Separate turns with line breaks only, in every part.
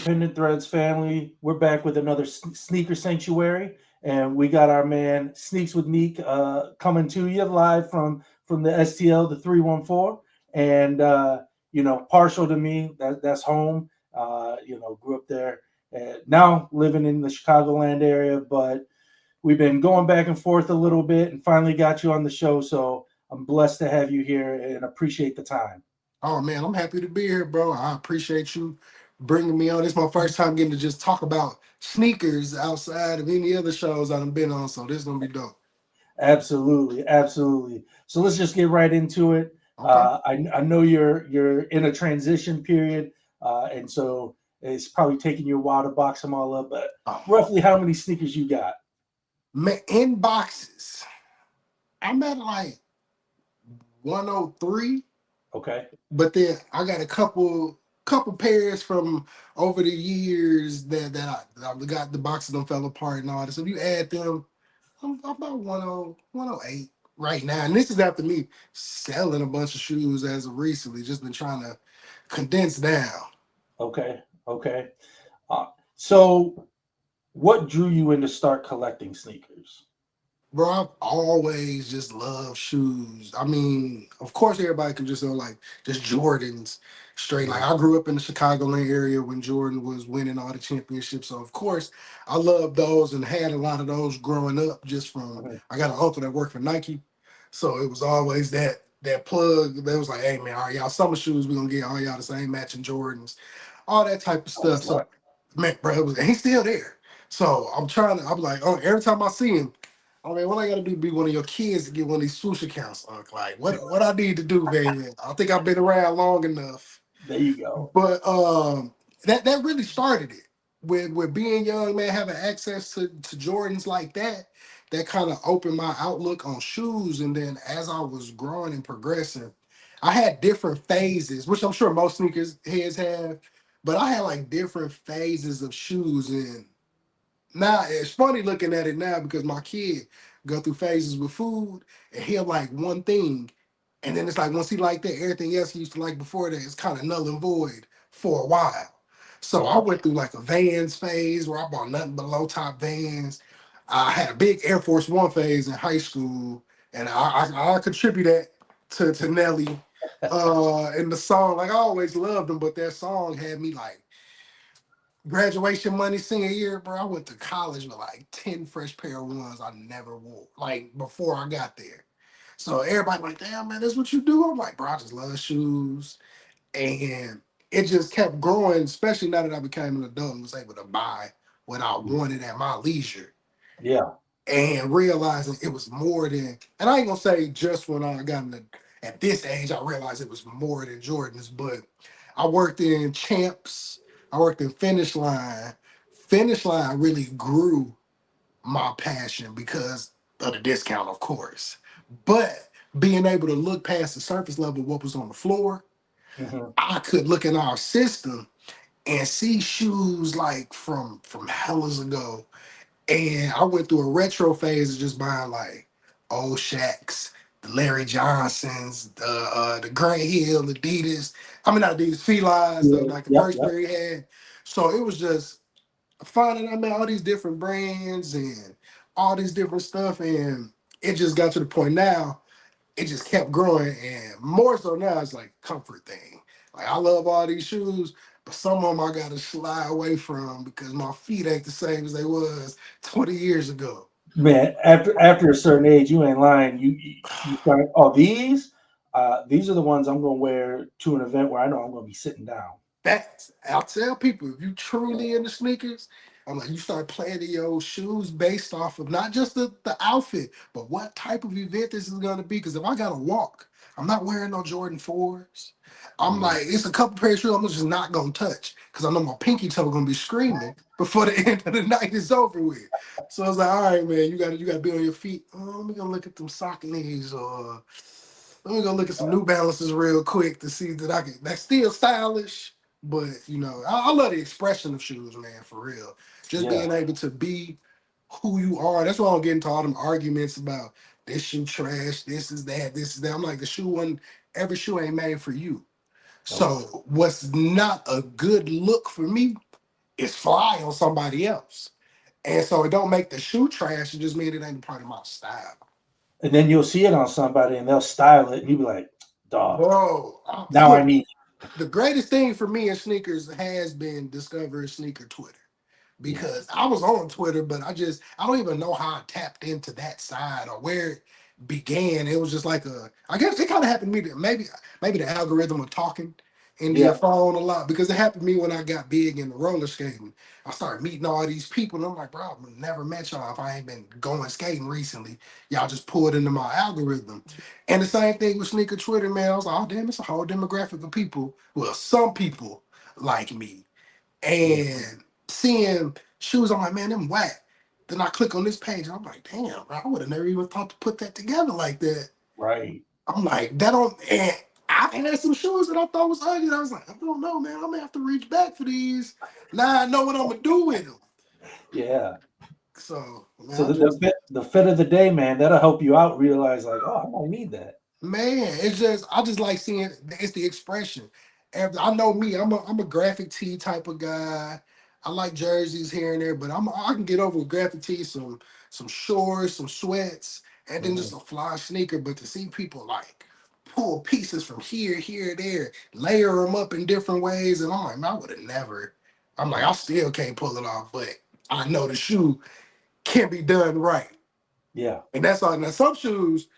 Independent Threads family. We're back with another sneaker sanctuary, and we got our man Sneaks with Neek coming to you live from the STL, the 314, and partial to me. That's home. Grew up there. Now living in the Chicagoland area, but we've been going back and forth a little bit, and finally got you on the show. So I'm blessed to have you here, and appreciate the time.
Oh man, I'm happy to be here, bro. I appreciate you bringing me on. This is my first time getting to just talk about sneakers outside of any other shows I've been on, so this is gonna be dope.
Absolutely, absolutely. So let's just get right into it.
Okay.
I know you're in a transition period, and so it's probably taking you a while to box them all up. But
Oh
roughly, how many sneakers you got?
man, in boxes, I'm at like 103,
Okay,
but then I got a couple pairs from over the years that I got the boxes them fell apart and all this. So if you add them, I'm about 108 right now. And this is after me selling a bunch of shoes as of recently. Just been trying to condense down.
okay, okay. Uh, so, what drew you in to start collecting sneakers?
Bro, I've always just loved shoes. I mean, of course, everybody can just know like just Jordans straight. Like
Mhm.
I grew up in the Chicagoland area when Jordan was winning all the championships. So of course, I loved those and had a lot of those growing up. Just from
Mhm.
I got an uncle that worked for Nike, so it was always that plug that was like, hey man, all right, y'all summer shoes, we gonna get all y'all the same matching Jordans, all that type of stuff.
Excellent.
So man, bro, and he's still there. So I'm like, oh, every time I see him. I mean, what I gotta do to be one of your kids to get one of these swoosh accounts, Unc? Like, what I need to do, baby? I think I've been around long enough.
There you go.
But that really started it with being young, man, having access to Jordans like that. That kind of opened my outlook on shoes. And then as I was growing and progressing, I had different phases, which I'm sure most sneakers heads have. But I had like different phases of shoes, and now it's funny looking at it now because my kid go through phases with food and he'll like one thing. And then it's like once he like that, everything else he used to like before that is kind of null and void for a while. So I
Yeah.
went through like a Vans phase where I bought nothing but low top Vans. I had a big Air Force One phase in high school, and I contribute that to Nelly. In the song, like I always loved them, but that song had me like graduation money senior year, bro. I went to college with like 10 fresh pair of ones I never wore, like before I got there. So everybody like, damn man, that's what you do. I'm like, bro, I just love shoes. And it just kept growing, especially now that I became an adult and was able to buy what I wanted at my leisure.
Yeah.
And realizing it was more than, and I ain't gonna say just when I got in at this age, I realized it was more than Jordans, but I worked in Champs, I worked in Finish Line. Finish Line really grew my passion because of the discount, of course. But being able to look past the surface level of what was on the floor,
Hmm.
I could look in our system and see shoes like from hellas ago, and I went through a retro phase of just buying like old Shaqs, the Larry Johnsons, the Grant Hill, Adidas. I mean not Adidas, Felines,
Yeah.
like the
Yep.
first
Yep.
pair he had. So it was just finding I mean all these different brands and all these different stuff, and it just got to the point now it just kept growing, and more so now it's like comfort thing. Like I love all these shoes, but some of them I gotta slide away from because my feet ain't the same as they was 20 years ago.
Man, after a certain age, you ain't lying. You start. Oh, these are the ones I'm going to wear to an event where I know I'm going to be sitting down.
That I'll tell people if you truly into sneakers, I'm like you start planning your shoes based off of not just the outfit, but what type of event this is gonna be. Because if I gotta walk, I'm not wearing no Jordan 4s. I'm
Mhm.
like, it's a couple pairs of shoes I'm just not gonna touch because I know my pinky toe gonna be screaming before the end of the night is over with. So I was like, all right, man, you gotta be on your feet. Oh, let me go look at them Sauconys or let me go look at some New Balances real quick to see that I can. That's still stylish, but I love the expression of shoes, man, for real. Just
Yeah.
being able to be who you are. That's why I don't get into all them arguments about this shoe trash, this is that, this is that. I'm like, the shoe one, every shoe ain't made for you.
Nope.
So what's not a good look for me it's fly on somebody else. And so it don't make the shoe trash. It just mean it ain't a part of my style.
And then you'll see it on somebody and they'll style it, and you'll be like, dog,
Bro,
now I
look,
need
the greatest thing for me in sneakers has been discovering sneaker Twitter.
it. Yeah.
Because I was on Twitter, but I don't even know how I tapped into that side or where it began. It was just like I guess it kind of happened to me that maybe the algorithm of talking into your
Yeah.
phone a lot because it happened to me when I got big in the roller skating. I started meeting all these people, and I'm like, bro, I've never met y'all if I ain't been going skating recently. Y'all just pulled into my algorithm. And the same thing with sneaker Twitter, man. I was like, oh damn, it's a whole demographic of people. Well, some people like me
Yeah.
and seeing shoes, I'm like, man, them whack. Then I click on this page, and I'm like, damn, bro, I would have never even thought to put that together like that.
Right.
I'm like, that don't. And I had some shoes that I thought was ugly. And I was like, I don't know, man. I'm gonna have to reach back for these. Now I know what I'm gonna do with them.
Yeah.
So, man,
So
I just
the fit of the day, man, that'll help you out realize like, oh, I might need that.
Man, it's just I just like seeing it's the expression. And I know me, I'm a graphic tee type of guy. I like jerseys here and there, but I can get over with graphic tee, some shorts, some sweats, and then just
Mhm.
a fly sneaker. But to see people like pull pieces from here, there, layer them up in different ways, and I'm like, man, I would have never. I'm like, I still can't pull it off, but I know the shoe can be done right,
Yeah.
and that's all. Now some shoes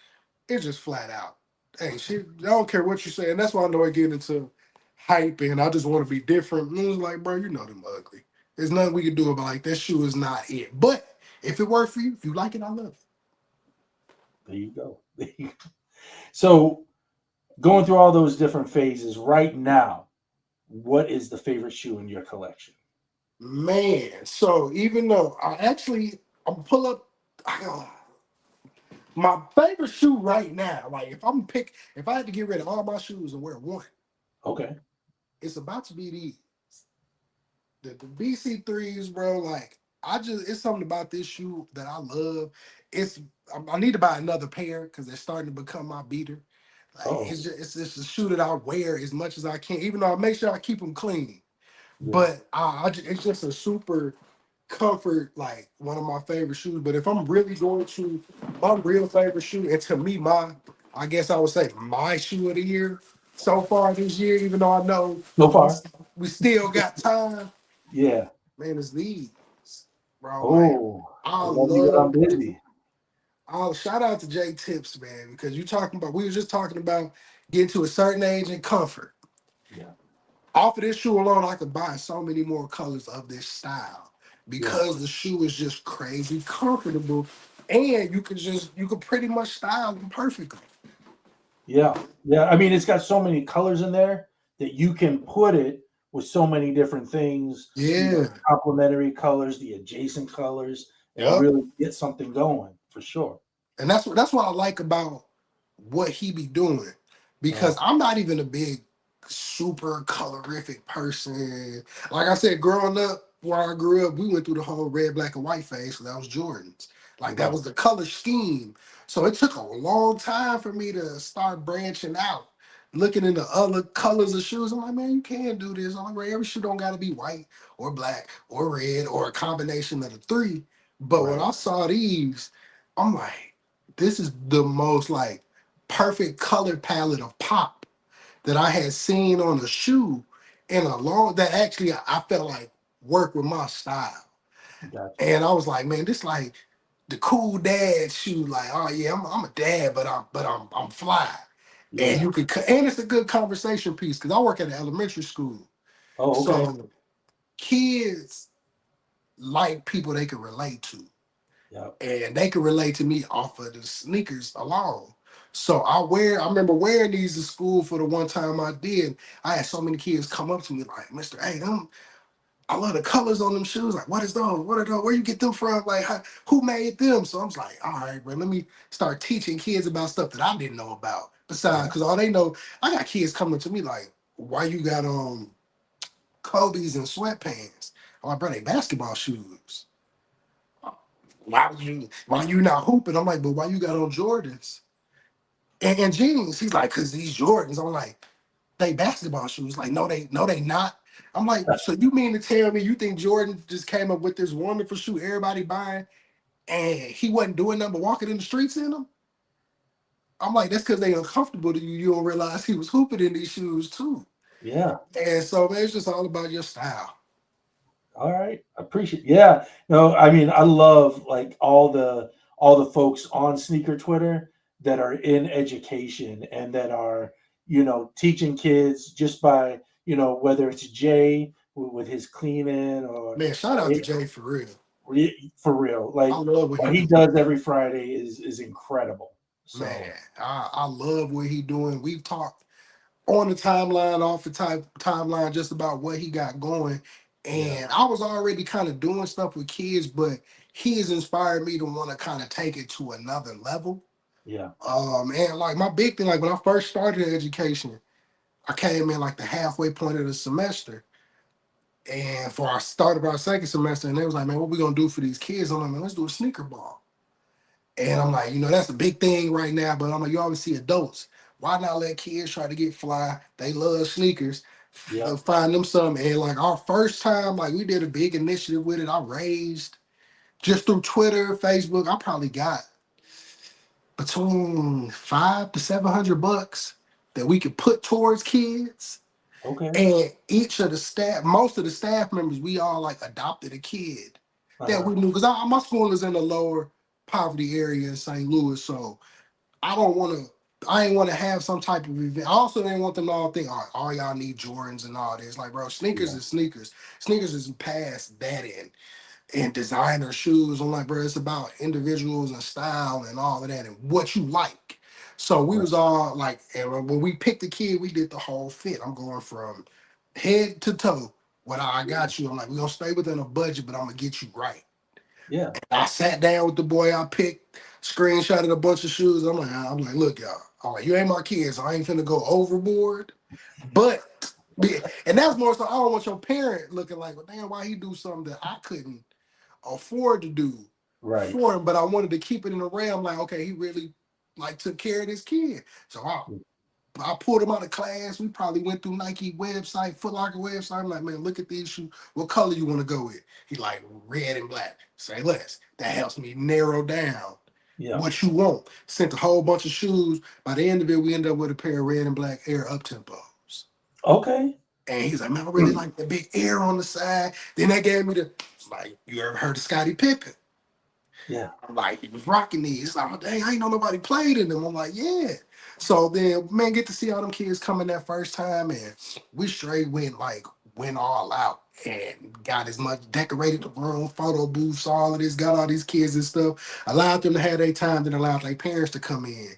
it's just flat out. Hey, shit, I don't care what you say. And that's why I know I get into hype and I just want to be different. And it was like, bro, you know them ugly. There's nothing we can do about like that shoe is not it. But if it worked for you, if you like it, I love it.
There you go. So going through all those different phases right now, what is the favorite shoe in your collection?
Man, so even though I'm pull up my favorite shoe right now, like if I had to get rid of all my shoes and wear one,
Okay.
it's about to be these. The BC3s, bro, like it's something about this shoe that I love. It's I need to buy another pair because they're starting to become my beater. Like
Oh,
it's just a shoe that I wear as much as I can, even though I make sure I keep them clean.
yeah.
But it's just a super comfort, like one of my favorite shoes. But if I'm really going to my real favorite shoe, and to me, I guess I would say my shoe of the year so far this year, even though I know
So far.
we still got time.
Yeah.
Man, it's these, bro. Like,
Oh, I
I
love you when I'm
love.
busy.
I'll shout out to J Tips, man, because you talking about. We were just talking about getting to a certain age and comfort.
Yeah.
Off of this shoe alone, I could buy so many more colors of this style
Yeah.
because the shoe is just crazy comfortable, and you could pretty much style them perfectly.
Yeah. Yeah. I mean, it's got so many colors in there that you can put it with so many different things,
Yeah.
complementary colors, the adjacent colors, and
Yep.
really get something going for sure.
And that's what I like about what he be doing
Uh,
because I'm not even a big super colorific person. Like I said, growing up where I grew up, we went through the whole red, black, and white phase. So that was Jordans. Like that
right.
was the color scheme. So it took a long time for me to start branching out, looking into other colors of shoes. I'm like, man, you can do this. I'm like, "Ray, every shoe don't gotta be white or black or red or a combination of the three. But when
Right.
I saw these, I'm like, this is the most like perfect color palette of pop that I had seen on a shoe in a long that actually I felt like worked with my style.
Gotcha.
And I was like, man, this like the cool dad shoe. Like, oh yeah, I'm a dad, but I'm fly. And
Yeah.
you could and it's a good conversation piece because I work at an elementary school.
Oh, okay.
So kids like people they can relate to.
Yeah.
And they can relate to me off of the sneakers alone. So I remember wearing these to school for the one time I did. I had so many kids come up to me like, Mr. A, I love the colors on them shoes. Like, what is those? What are those? Where you get them from? Like, who made them? So I'm just like, all right, bro, let me start teaching kids about stuff that I didn't know about. Besides,
Yeah.
because all they know, I got kids coming to me like, why you got Kobe's and sweatpants? I'm like, bro, they basketball shoes. Why you not hooping? I'm like, but why you got on Jordans and jeans? He's like, cause these Jordans. I'm like, they basketball shoes. Like, no, they not. I'm like, so you mean to tell me you think Jordan just came up with this wonderful shoe everybody buying and he wasn't doing nothing but walking in the streets in them? I'm like, that's because they uncomfortable to you. You don't realize he was hooping in these shoes too.
Yeah.
And so man, it's just all about your style.
All right. Appreciate. Yeah. No, I mean, I love like all the folks on sneaker Twitter that are in education and that are, teaching kids just by, whether it's Jay with his cleaning
Man, shout
or
out to Jay for real.
for real.
I
Like
love what he
what he
do.
does every Friday is incredible. So
Man, I love what he doing. We've talked on the timeline, off the timeline, just about what he got going.
yeah,
And I was already kind of doing stuff with kids, but he has inspired me to want to kind of take it to another level.
yeah,
And like my big thing, like when I first started education, I came in like the halfway point of the semester. And for our start of our second semester, and they was like, man, what we gonna do for these kids? I'm like, man, let's do a sneaker ball. And I'm like, that's a big thing right now. But I'm like, you always see adults. Why not let kids try to get fly? They love sneakers.
yeah.
Find them some. And like our first time, like we did a big initiative with it. I raised just through Twitter, Facebook. I probably got between 500 to 700 bucks that we could put towards kids.
Okay.
And each of the staff, most of the staff members, we all like adopted a kid that
Uh-huh.
we knew because my school is in the lower poverty area in St. Louis, so I don't want to. I ain't want to have some type of event. I also didn't want them to all think, all y'all need Jordans and all this. Like, bro, sneakers
Yeah.
is sneakers. Sneakers is past that and designer shoes. I'm like, bro, it's about individuals and style and all of that and what you like. So we
Right.
was all like, and when we picked the kid, we did the whole fit. I'm going from head to toe. What I
Yeah.
got you. I'm like, we're gonna stay within a budget, but I'm gonna get you right.
Yeah.
I sat down with the boy I picked, screenshotted a bunch of shoes. I'm like, look, y'all. I'm like, you ain't my kids. So I ain't finna go overboard. But and that's more so I don't want your parent looking like, well, damn, why he do something that I couldn't afford to do
Right.
for him. But I wanted to keep it in the realm, like, okay, he really like took care of this kid. So I pulled him out of class. We probably went through Nike website, Foot Locker website. I'm like, man, look at these shoes. What color you want to go with? He like red and black. Say less. That helps me narrow down
Yeah.
what you want. Sent a whole bunch of shoes. By the end of it, we ended up with a pair of red and black Air up tempos.
Okay.
And he's like, man, I really like the big Air on the side. Then they gave me the like, you ever heard of Scottie Pippen?
Yeah.
I'm like, he was rocking these. It's like, oh, dang, I ain't know nobody played in them. I'm like, yeah. So then, man, get to see all them kids coming that first time, and we straight went all out and got as much decorated the room, photo booths, all of this, got all these kids and stuff. Allowed them to have their time, then allowed their parents to come in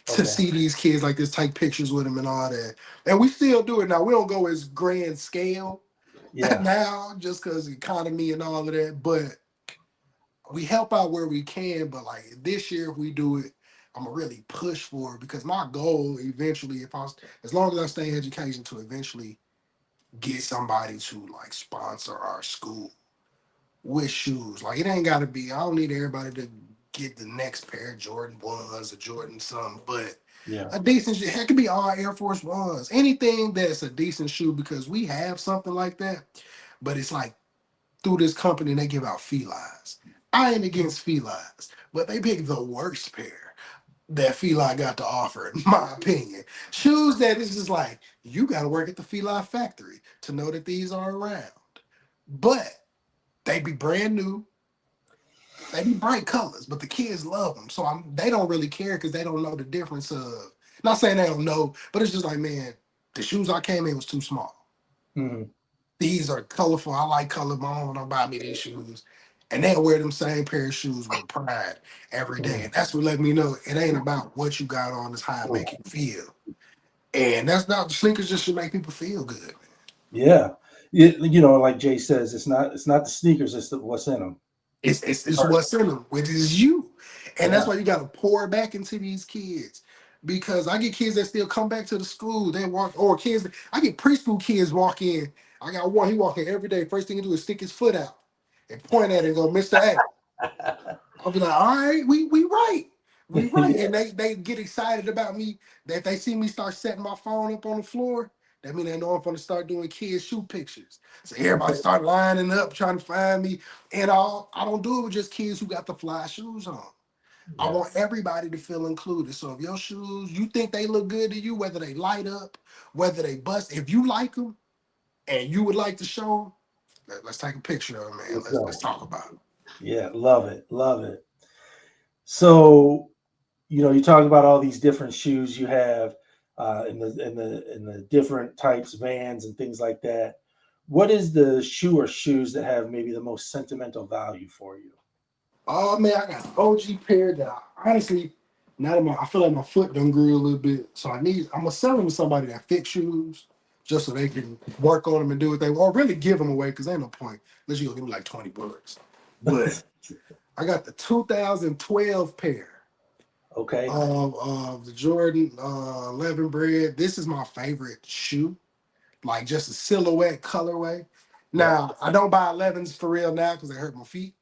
to
Okay.
see these kids like this, take pictures with them and all that. And we still do it now. We don't go as grand scale
Yeah.
now just because economy and all of that, but we help out where we can, but like this year, if we do it, I'm gonna really push for it because my goal eventually, if I was, as long as I stay in education, to eventually get somebody to like sponsor our school with shoes. Like it ain't gotta be. I don't need everybody to get the next pair of Jordan ones or Jordan something, but
Yeah.
a decent. It could be all Air Force Ones, anything that's a decent shoe because we have something like that, but it's like through this company they give out felines. I ain't against felines, but they pick the worst pair that feline got to offer, in my opinion. Shoes that is just like, you gotta work at the feline factory to know that these are around. But they be brand new, they be bright colors, but the kids love them. So they don't really care because they don't know the difference of, not saying they don't know, but it's just like, man, the shoes I came in was too small.
Mhm.
These are colorful. I like color. My mom don't buy me these shoes. And they'll wear them same pair of shoes with pride every day.
Mhm.
And that's what let me know it ain't about what you got on, it's how it make you feel. And that's not sneakers just should make people feel good, man.
Yeah. Like Jay says, it's not the sneakers, it's what's in them.
It's what's in them, which is you. And that's
Yeah.
why you gotta pour back into these kids. Because I get kids that still come back to the school, they walk, or kids, I get preschool kids walk in. I got one, he walk in every day. First thing he do is stick his foot out and point at it and go, Mr. A. I'll be like, all right, we right. We right.
Yeah.
And they get excited about me. That they see me start setting my phone up on the floor. That mean they know I'm gonna start doing kids shoe pictures. So everybody
Okay.
start lining up trying to find me. And I don't do it with just kids who got the fly shoes on. I
Yeah.
want everybody to feel included. So if your shoes, you think they look good to you, whether they light up, whether they bust, if you like them and you would like to show them, let's take a picture of them, man.
Let's
Let's
go.
talk about it.
Yeah. Love it. Love it. So, you talk about all these different shoes you have in the different types, Vans and things like that. What is the shoe or shoes that have maybe the most sentimental value for you?
Oh man, I got an OG pair that I honestly now that I feel like my foot done grew a little bit. So I'm gonna sell them to somebody that fix shoes just so they can work on them and do what they want, or really give them away because ain't no point unless you gonna give me like 20 bucks. But I got the 2012 pair
Okay.
of the Jordan 11 bread. This is my favorite shoe, like just a silhouette colorway.
Yeah.
Now I don't buy 11s for real now because they hurt my feet.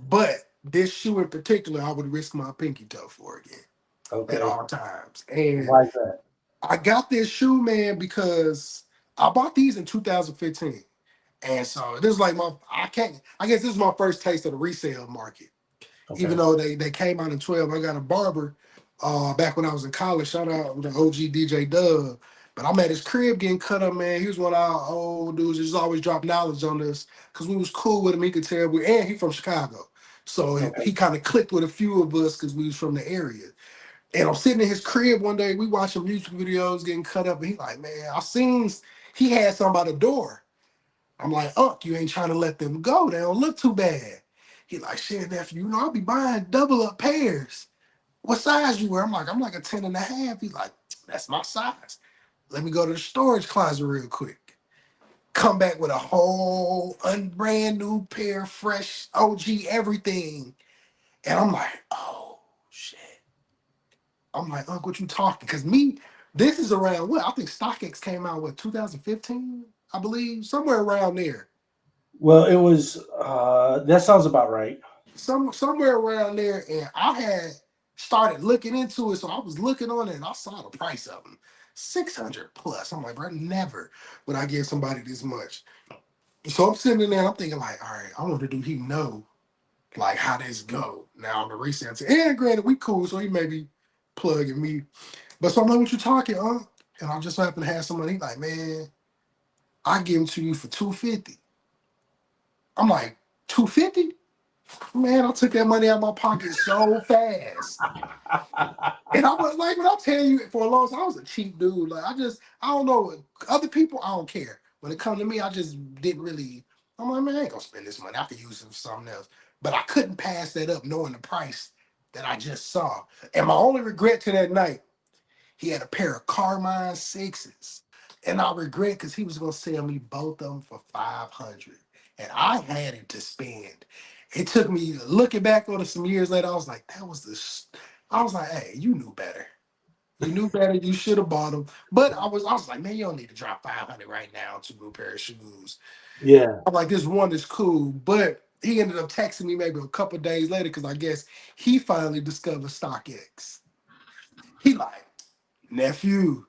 But this shoe in particular, I would risk my pinky toe for again at
Okay.
all times. And
Why is that?
I got this shoe, man, because I bought these in 2015. And so this is like I guess this is my first taste of the resale market. Even
Okay.
though they came out in 12, I got a barber back when I was in college. Shout out to OG DJ Dub. But I'm at his crib getting cut up, man. He was one of our old dudes. He just always dropped knowledge on us because we was cool with him. He could tell and he from Chicago. So he
Okay.
kind of clicked with a few of us because we was from the area. And I'm sitting in his crib one day, we watching music videos getting cut up, and he like, man, I seen he had some by the door. I'm like, you ain't trying to let them go. They don't look too bad. He like, shit, nephew, I'll be buying double up pairs. What size you wear? I'm like a 10 and a half. He's like, that's my size. Let me go to the storage closet real quick. Come back with a whole brand new pair, fresh OG everything. And I'm like, oh shit. I'm like, what you talking? Because this is around what? I think StockX came out with 2015, I believe, somewhere around there.
Well, it was. That sounds about right.
Somewhere around there, and I had started looking into it, so I was looking on it, and I saw the price of them, 600 plus. I'm like, bro, never would I give somebody this much. So I'm sitting in there, I'm thinking like, all right, I wonder do he know like how this go now on the resale? And granted, we cool, so he may be plugging me. But so I'm like, what you talking, huh? And I just happen to have somebody he like, man, I give them to you for 250. I'm like, 250? Man, I took that money out of my pocket so fast. And I was like, when I'm telling you for a long time, I was a cheap dude. Like I don't know. Other people, I don't care. When it come to me, I just didn't really. I'm like, man, I ain't gonna spend this money. I could use it for something else. But I couldn't pass that up, knowing the price that I just saw. And my only regret to that night, he had a pair of Carmine sixes, and I regret because he was gonna sell me both of them for 500, and I had it to spend. It took me looking back on it some years later. I was like, that was I was like, hey, you knew better. You knew better. You should have bought them. But I was like, man, you don't need to drop 500 right now on two new pair of shoes.
Yeah.
I'm like, this one is cool, but he ended up texting me maybe a couple days later because I guess he finally discovered StockX. He like, nephew,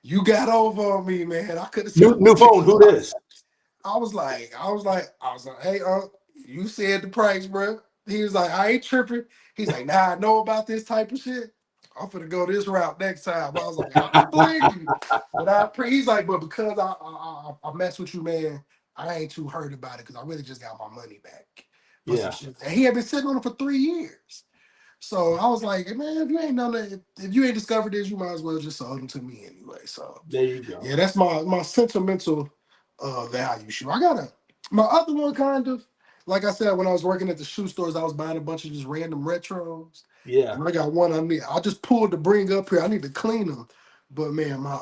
you got over on me, man. I could have
New
sent you
new phone.
pictures.
Who this?
I was like, hey, you said the price, bro. He was like, I ain't tripping. He's like, nah, I know about this type of shit. I'm finna go this route next time. I was like, I don't blame you. But he's like, but because I mess with you, man, I ain't too hurt about it because I really just got my money back for some
Yeah.
shit. And he had been sitting on it for 3 years. So I was like, man, if you ain't done that, if you ain't discovered this, you might as well just sold them to me anyway. So
There you go.
yeah, that's my sentimental value shoe. I got my other one kind of like I said when I was working at the shoe stores, I was buying a bunch of just random retros,
Yeah.
and I got one I just pulled to bring up here. I need to clean them, but man, my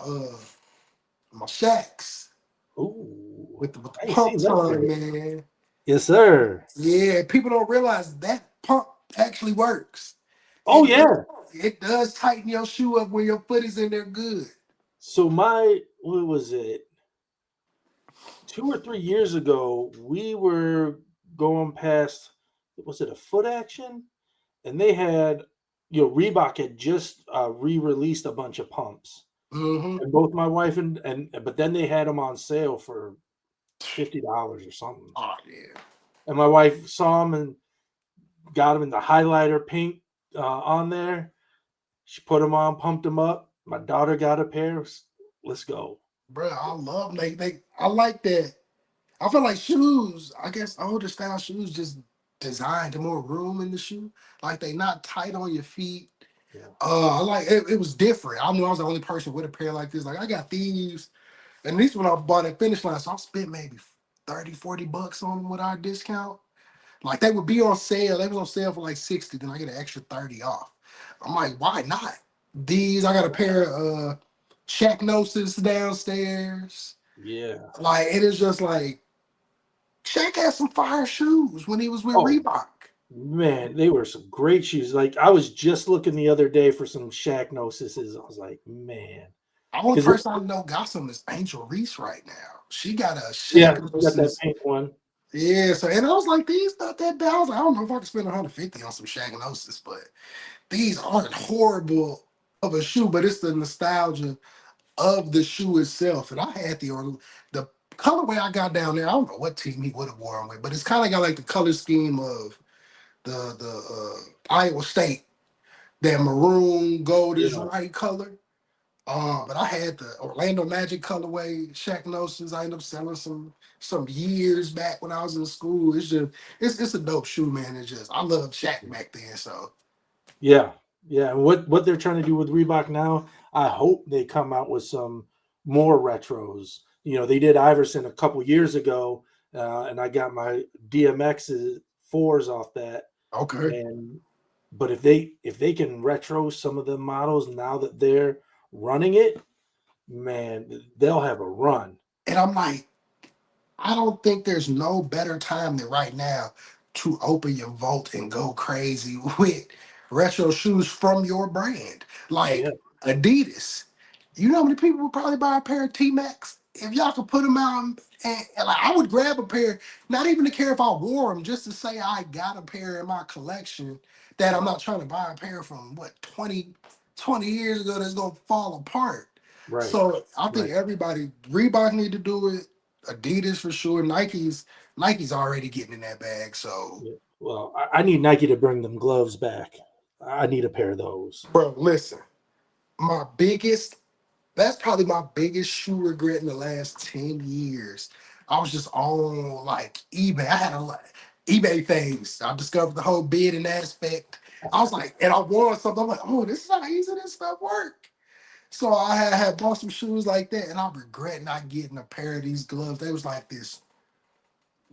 Shacks
Ooh.
with the
I ain't seen
pumps
that
on
for
it,
you.
man.
Yes, sir.
Yeah, people don't realize that pump actually works.
Oh
It does,
yeah.
it does tighten your shoe up when your foot is in there good.
So what was it? 2 or 3 years ago, we were going past. Was it a Foot Action? And they had, Reebok had just re-released a bunch of pumps,
Mm-hmm.
And both my wife and but then they had them on sale for $50 or something.
Oh yeah,
And my wife saw them and got them in the highlighter pink on there. She put them on, pumped them up. My daughter got a pair. Let's go.
bro. I love they. I like that. I feel like shoes. I guess older style shoes just designed to more room in the shoe. Like they not tight on your feet.
Yeah.
I like it. It was different. I knew I was the only person with a pair like this. Like I got these, and these when I bought at Finish Line, so I spent maybe 30, $40 on them with our discount. Like they would be on sale. They was on sale for like 60, then I get an extra 30 off. I'm like, why not? These I got a pair of Shaq Gnosis downstairs.
Yeah.
Like it is just like Shaq had some fire shoes when he was with
Oh
Reebok.
man, they were some great shoes. Like I was just looking the other day for some Shaq Gnosis. I was like, man,
The only
because
person I know got some is Angel Reese right now. She got a
yeah,
Shaq
she got that
Gnosis.
pink one.
Yeah, so and I was like, these not that bad. I was like, I don't know if I can spend 150 on some Shaq Gnosis, but these aren't horrible of a shoe, but it's the nostalgia of the shoe itself. And I had the colorway I got down there. I don't know what team he would have worn with, but it's kind of got like the color scheme of the Iowa State, that maroon goldish
Yeah,
right color. But I had the Orlando Magic colorway, Shaq Gnosis. I ended up selling some years back when I was in school. It's just it's a dope shoe, man. It's just I loved Shaq back then. So
yeah, yeah. And what they're trying to do with Reebok now, I hope they come out with some more retros. You know, they did Iverson a couple years ago, and I got my DMX fours off that.
okay.
And but if they can retro some of the models now that they're running it, man, they'll have a run.
And I'm like, I don't think there's no better time than right now to open your vault and go crazy with retro shoes from your brand.
Yeah,
Like Adidas. You know how many people would probably buy a pair of T Max? If y'all could put them out and like I would grab a pair, not even to care if I wore them, just to say I got a pair in my collection that I'm not trying to buy a pair from what 20 years ago that's gonna fall apart.
right,
So I think
right.
everybody, Reebok need to do it. Adidas for sure. Nike's already getting in that bag. So,
Yeah. Well, I need Nike to bring them gloves back. I need a pair of those.
bro, listen. My biggest, that's probably my biggest shoe regret in the last 10 years. I was just on like eBay. I had a eBay phase. I discovered the whole bidding aspect. I was like, and I won something. I'm like, oh, this is how easy this stuff work. So I had bought some shoes like that, and I regret not getting a pair of these gloves. They was like this.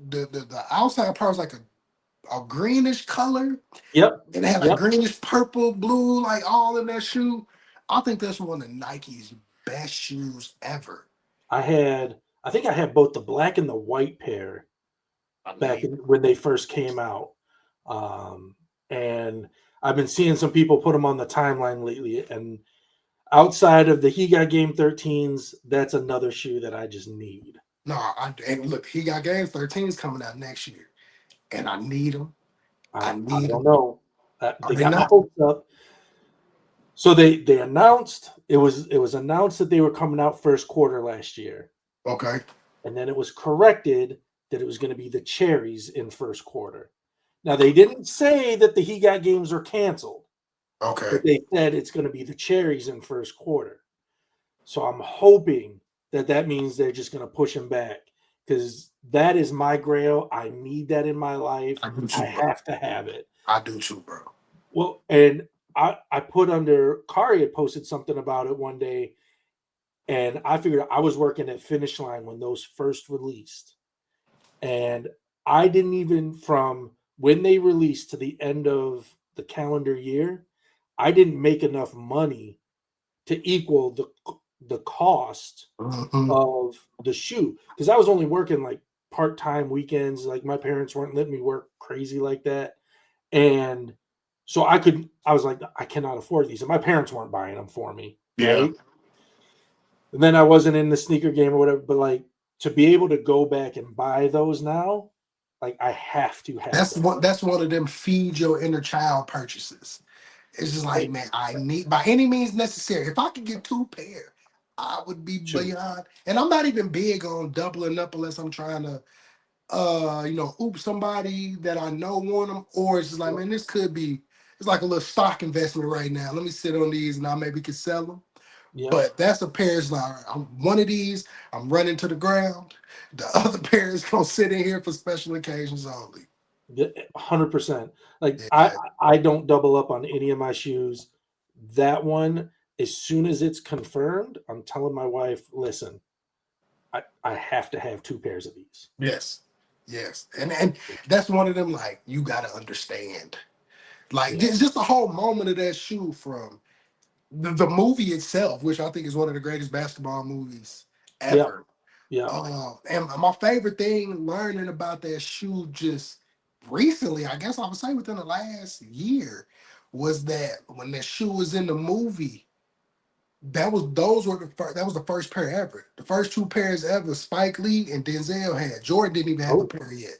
The outside part was like a greenish color,
Yep,
and it had like
yep.
greenish, purple, blue, like all in that shoe. I think that's one of Nike's best shoes ever.
I think I had both the black and the white pair
I know
back
you.
when they first came out. Um, and I've been seeing some people put them on the timeline lately. And outside of the He Got Game 13s, that's another shoe that I just need.
No, and look, he got Game 13s coming out next year, and I need them. I
I
need
don't
them.
know.
Are
They
they
got my
not?
hopes up. So they announced it was announced that they were coming out first quarter last year,
Okay.
and then it was corrected that it was going to be the cherries in first quarter. Now they didn't say that the He Got games are canceled,
Okay.
but they said it's going to be the cherries in first quarter. So I'm hoping that that means they're just going to push him back because that is my grail. I need that in my life.
I do
I
too, bro.
have to have it.
I do too, bro.
Well, and I put under Kari had posted something about it one day, and I figured I was working at Finish Line when those first released, and I didn't even from when they released to the end of the calendar year, I didn't make enough money to equal the cost
Mhm.
of the shoe because I was only working like part-time weekends. Like my parents weren't letting me work crazy like that. And so I was like, I cannot afford these. And my parents weren't buying them for me.
Yeah.
Right. And then I wasn't in the sneaker game or whatever, but like to be able to go back and buy those now, like I have to have
That's
them.
one. That's one of them feed your inner child purchases. It's just like,
Right.
man, I need by any means necessary. If I could get two pair, I would be
True.
beyond, and I'm not even big on doubling up unless I'm trying to oop somebody that I know want them, or it's just like,
Yep.
man, this could be, it's like a little stock investment right now. Let me sit on these and I maybe can sell them.
Yep.
But that's a pair. It's like, I'm one of these, I'm running to the ground. The other pair is gonna sit in here for special occasions only.
100%. Like
Yeah.
I don't double up on any of my shoes. That one, as soon as it's confirmed, I'm telling my wife, listen, I have to have two pairs of these.
Yes. Yes. And that's one of them, like, you gotta understand. Like,
Yeah.
just the whole moment of that shoe from the movie itself, which I think is one of the greatest basketball movies
Yep.
ever.
Yep.
And my favorite thing learning about that shoe just recently, I guess I would say within the last year, was that when that shoe was in the movie, that was the first pair ever. The first two pairs ever Spike Lee and Denzel had. Jordan didn't even have a
Oh,
pair yet.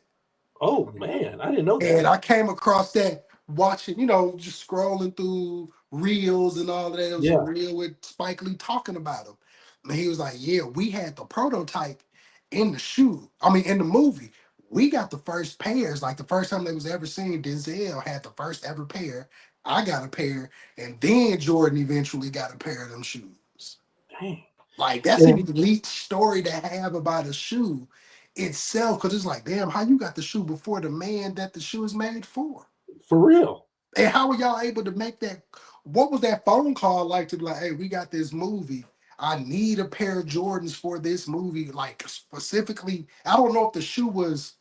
oh man, I didn't know
And
that.
I came across that watching, just scrolling through reels and all of that. It was a
Yeah.
reel with Spike Lee talking about him. And he was like, yeah, we had the prototype in the shoe. I mean, in the movie. We got the first pairs. Like the first time they was ever seen, Denzel had the first ever pair. I got a pair. And then Jordan eventually got a pair of them shoes.
Dang.
Like that's an
And
elite story to have about a shoe itself, because it's like, damn, how you got the shoe before the man that the shoe is made for?
for real.
And how were y'all able to make that? What was that phone call like to be like, hey, we got this movie. I need a pair of Jordans for this movie. Like specifically, I don't know if the shoe was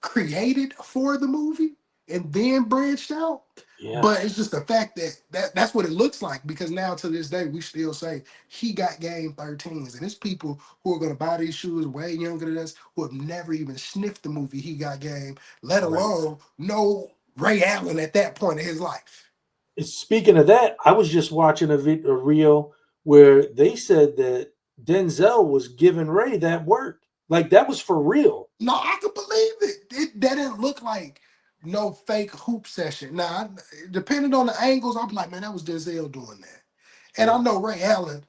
created for the movie and then branched out.
Yeah.
But it's just the fact that, that's what it looks like, because now to this day we still say he got game 13s. And it's people who are gonna buy these shoes way younger than us who have never even sniffed the movie He Got Game, let
Right.
alone know Ray Allen at that point in his life.
Speaking of that, I was just watching a reel where they said that Denzel was giving Ray that work. Like that was for real.
No, I could believe it. That didn't look like no fake hoop session. Now, depending on the angles, I'm like, man, that was Denzel doing that. And I
Yeah.
know Ray Allen,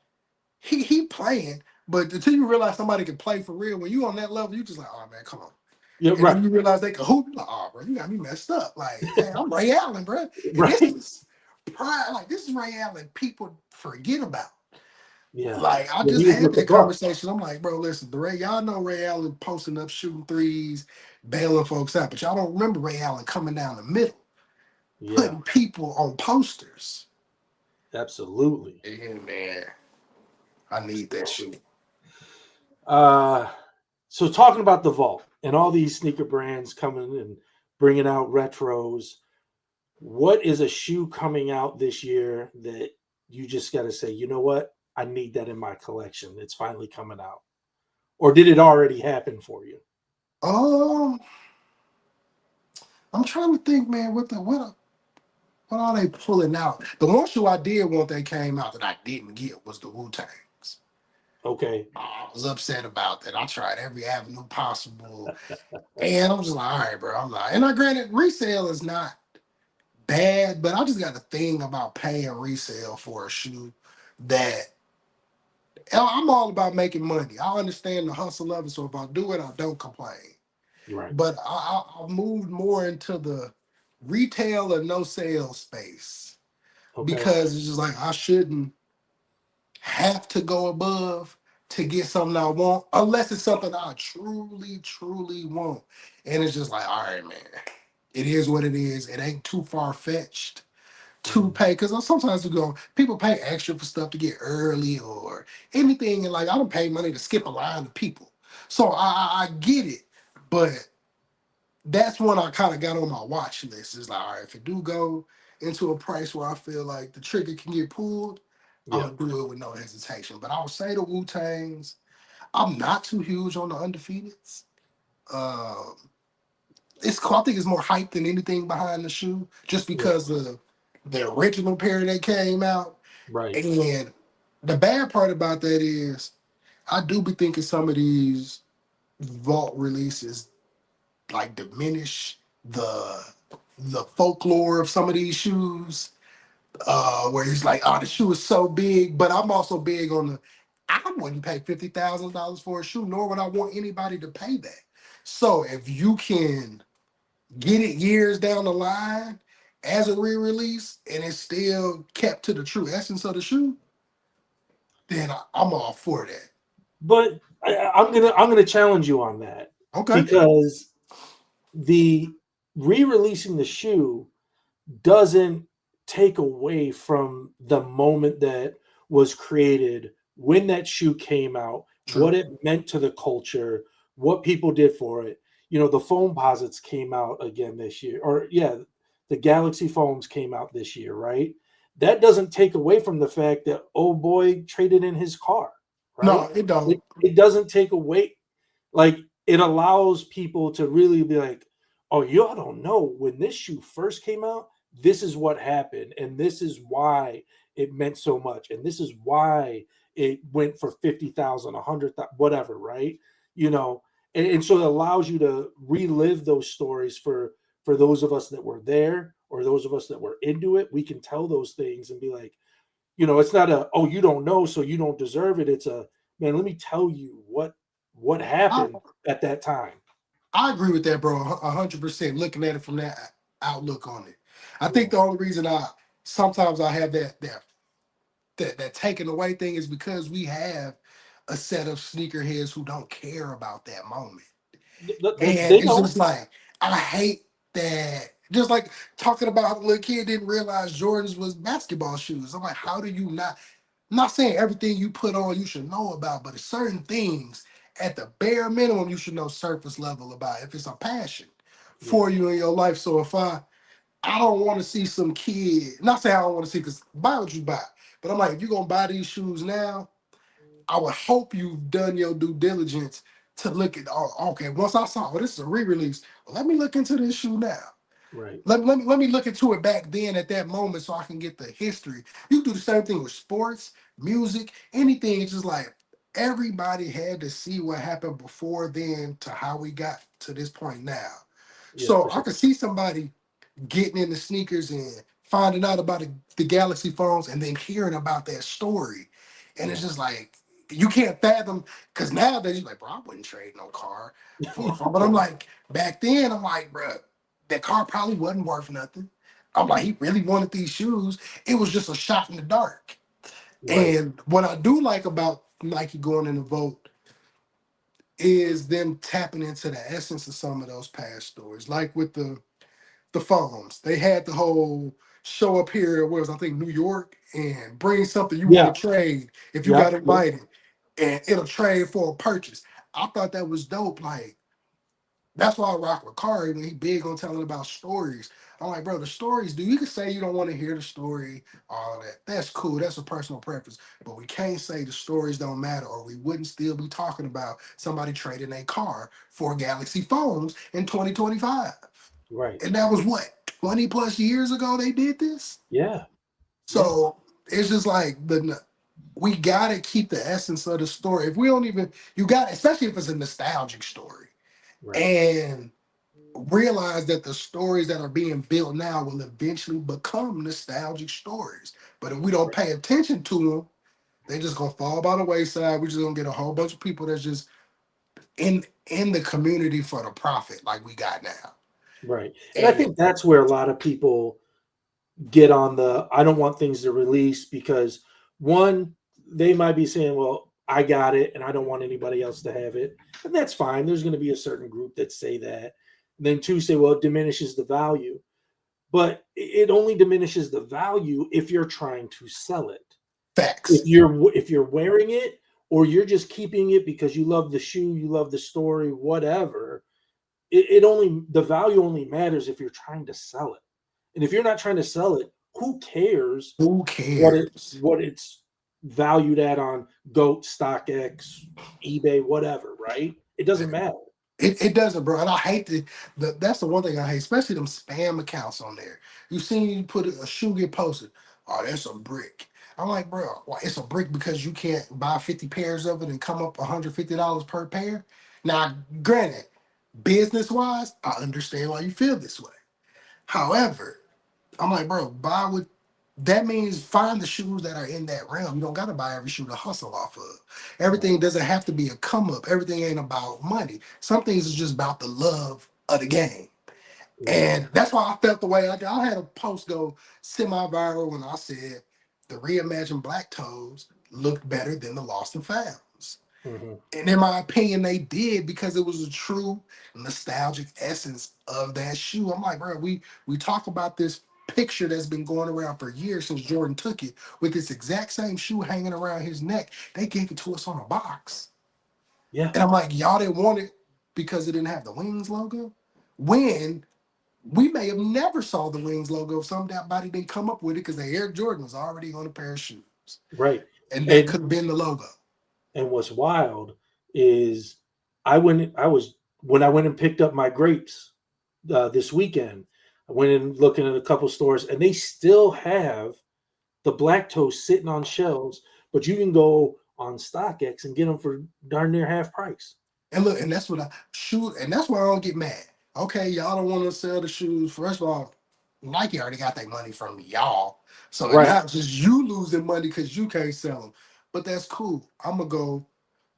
he playing, but until you realize somebody can play for real, when you on that level, you just like, oh man, come on.
Yeah.
And then
Right.
you realize they can hoop, you're like, oh bro, you got me messed up. Like, hey, I'm Ray Allen, bro. And this
Right.
is pride, like this is Ray Allen people forget about.
Yeah.
Like I
Yeah.
just
He was
had
with the
that
Bucks.
conversation. I'm like, bro, listen, the Ray, y'all know Ray Allen posting up, shooting threes, bailing folks out, but y'all don't remember Ray Allen coming down the middle,
Yeah.
putting people on posters.
Absolutely.
Yeah, man, I need that shit.
Uh, so talking about the vault and all these sneaker brands coming and bringing out retros, what is a shoe coming out this year that you just got to say, you know what, I need that in my collection? It's finally coming out, or did it already happen for you?
Um, I'm trying to think, man, what are they pulling out? The one shoe I did want that came out that I didn't get was the Wu Tangs.
Okay.
I was upset about that. I tried every avenue possible. And I'm just like, all right, bro. I'm like, and I granted resale is not bad, but I just got a thing about paying resale for a shoe that I'm all about making money. I understand the hustle of it, so if I do it, I don't complain.
Right.
But I moved more into the retail or no sales space,
Okay.
because it's just like I shouldn't have to go above to get something I want, unless it's something I truly, truly want. And it's just like, all right, man, it is what it is. It ain't too far fetched to
Mhm.
pay, because sometimes we go, people pay extra for stuff to get early or anything. And like, I don't pay money to skip a line of people. So I get it. But that's when I kind of got on my watch list. It's like, all right, if it do go into a price where I feel like the trigger can get pulled, I'm
Yeah.
gonna do it with no hesitation. But I would say the Wu Tangs. I'm not too huge on the undefeateds. Um, it's cool. I think it's more hype than anything behind the shoe, just
Yeah.
because of the original pair that came out.
Right.
And the bad part about that is, I do be thinking some of these vault releases like diminish the folklore of some of these shoes. Where it's like, oh, the shoe is so big, but I'm also big on the I wouldn't pay $50,000 for a shoe, nor would I want anybody to pay that. So if you can get it years down the line as a re-release and it's still kept to the true essence of the shoe, then I'm all for that.
But I'm gonna challenge you on that
Okay,
because the re-releasing the shoe doesn't take away from the moment that was created when that shoe came out, what
true.
it meant to the culture, what people did for it. You know, the foam posits came out again this year, or yeah, the Galaxy foams came out this year, right? That doesn't take away from the fact that old boy traded in his car,
No,
right?
it don't.
It doesn't take away, like, it allows people to really be like, oh, y'all don't know when this shoe first came out, this is what happened, and this is why it meant so much, and this is why it went for 50,000, 100,000, whatever, right? You know, and so it allows you to relive those stories for those of us that were there or those of us that were into it. We can tell those things and be like, you know, it's not a, oh, you don't know so you don't deserve it. It's a, man, let me tell you what
I,
happened at that time.
I agree with that, bro. 100%. Looking at it from that outlook on it, I think
Yeah,
the only reason I sometimes I have that taken away thing is because we have a set of sneakerheads who don't care about that moment. And
they
it's
don't.
just like, I hate that. Just like talking about how the little kid didn't realize Jordans was basketball shoes. I'm like, how do you not? I'm not saying everything you put on you should know about, but it's certain things at the bare minimum you should know surface level about if it's a passion
Yeah,
for you in your life. So if I don't want to see some kid, not saying I don't want to see because buy what you buy, but I'm like, if you're gonna buy these shoes now, I would hope you've done your due diligence to look at. Oh, okay. Once I saw, well, this is a re-release. Well, let me look into this shoe now.
right.
Let me look into it back then at that moment so I can get the history. You do the same thing with sports, music, anything. It's just like everybody had to see what happened before then to how we got to this point now.
Yeah,
So
for
I
sure.
could see somebody getting into sneakers and finding out about the Galaxy phones and then hearing about that story. And it's
Yeah.
just like, you can't fathom, because nowadays you're like, bro, I wouldn't trade no car for a phone. But I'm like, back then, I'm like, bro, that car probably wasn't worth nothing. I'm like, he really wanted these shoes. It was just a shot in the dark.
Right.
And what I do like about Nike going in the vote is them tapping into the essence of some of those past stories. Like with the phones. They had the whole show up here, where was I think New York, and bring something you want
Yeah.
to trade if you got
Yep. Yep.
invited, and it'll trade for a purchase. I thought that was dope. Like that's why I rock with Kari when he big on telling about stories. I'm like, bro, the stories, dude, you can say you don't want to hear the story, all that. That's cool. That's a personal preference. But we can't say the stories don't matter, or we wouldn't still be talking about somebody trading a car for Galaxy phones in 2025.
Right.
And that was what, 20 plus years ago they did this?
Yeah. Yeah.
So it's just like we gotta keep the essence of the story. If we don't even, you got, especially if it's a nostalgic story,
Right.
and realize that the stories that are being built now will eventually become nostalgic stories. But if we don't
Right.
pay attention to them, they just gonna fall by the wayside. We're just gonna get a whole bunch of people that's just in the community for the profit, like we got now.
Right. And I
And
think that's where a lot of people get on the, I don't want things to release because, one, they might be saying, well, I got it and I don't want anybody else to have it. And that's fine. There's going to be a certain group that say that. And then two say, well, it diminishes the value. But it only diminishes the value if you're trying to sell it.
facts.
If you're wearing it or you're just keeping it because you love the shoe, you love the story, whatever, it only, the value only matters if you're trying to sell it. And if you're not trying to sell it, who cares
Who cares?
what it's valued at on Goat, StockX, eBay, whatever, right? It doesn't matter.
It doesn't, bro. And I hate that's the one thing I hate, especially them spam accounts on there. You seen you put a shoe get posted. Oh, that's a brick. I'm like, bro, why it's a brick because you can't buy 50 pairs of it and come up $150 per pair. Now, granted, business wise, I understand why you feel this way. However, I'm like, bro, buy what. that means find the shoes that are in that realm. You don't got to buy every shoe to hustle off of.
Right.
Everything doesn't have to be a come up. Everything ain't about money. Some things is just about the love of the game.
Yeah.
And that's why I felt the way I did. I had a post go semi-viral when I said the reimagined Black Toes looked better than the Lost and Founds.
Hmm.
And in my opinion, they did because it was a true nostalgic essence of that shoe. I'm like, bro, we talk about this picture that's been going around for years since Jordan took it with this exact same shoe hanging around his neck. They gave it to us on a box.
Yeah.
And I'm like, y'all didn't want it because it didn't have the Wings logo? When we may have never saw the Wings logo if somebody didn't come up with it because the Air Jordan was already on a pair of shoes.
Right.
And that
And
could have been the logo.
what's wild is I was when I went and picked up my grapes this weekend. I went in looking at a couple stores, and they still have the black toast sitting on shelves, but you can go on StockX and get them for darn near half price.
And look, and that's what I shoot, and that's why I don't get mad. Okay, y'all don't want to sell the shoes. First of all, Nike already got their money from y'all. So it's
Right.
not just you losing money because you can't sell them. But that's cool. I'm gonna go.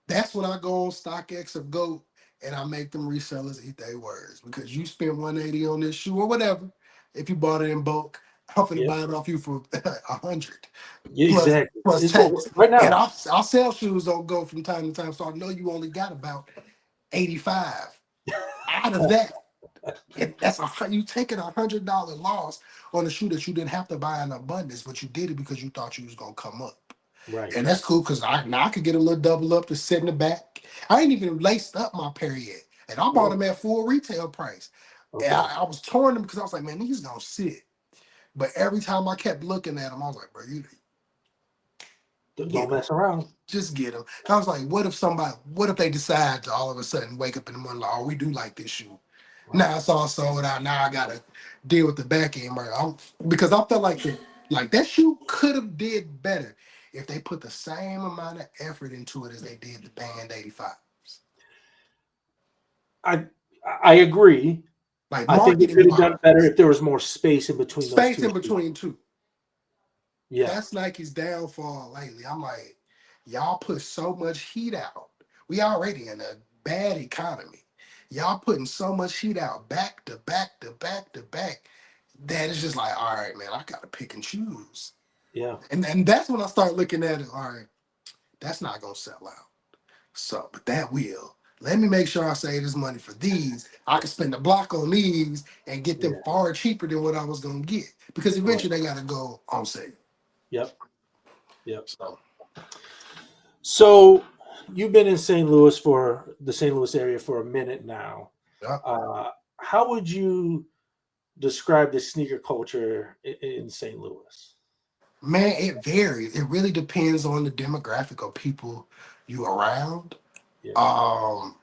That's when I go on StockX or Go and I make them resellers eat their words because you spent 180 on this shoe or whatever. If you bought it in bulk, I'm gonna
Yeah.
buy it off you for 100
Yeah,
plus
exactly.
plus
It's what
tax.
right
And
now.
I'll sell shoes on Go from time to time, so I know you only got about 85 out of that. That's you taking $100 loss on a shoe that you didn't have to buy in abundance, but you did it because you thought you was gonna come up.
Right.
And that's cool because I could get a little double up to sit in the back. I ain't even laced up my pair yet. And I bought
Oh,
them at full retail price. And
okay.
I was touring them because I was like, man, these gonna sit. But every time I kept looking at them, I was like, bro, you
Don't
get them.
mess around.
Just get them. I was like, what if they decide to all of a sudden wake up in the morning like, oh, we do like this shoe.
Right.
Now it's all sold out. Now I gotta deal with the back end, right? Because I felt like that shoe could have did better if they put the same amount of effort into it as they did the Band 85s.
I I agree.
Like
I think it
marketing
could have done better
wise,
if there was more space in between those
space
two
in
shoes.
between two.
Yeah.
That's Nike's downfall lately. I'm like, y'all put so much heat out. We already in a bad economy. Y'all putting so much heat out back to back to back to back that it's just like, all right, man, I gotta pick and choose.
Yeah.
And that's when I start looking at it, all right, that's not gonna sell out. So, but that will. Let me make sure I save this money for these. I can spend a block on these and get them
Yeah.
far cheaper than what I was gonna get. Because
Right.
eventually they gotta go on sale.
Yep. Yep.
So
So you've been in St. Louis for the St. Louis area for a minute now.
yeah.
How would you describe the sneaker culture in St. Louis?
Man, it varies. It really depends on the demographic of people you around.
Yeah.
Um,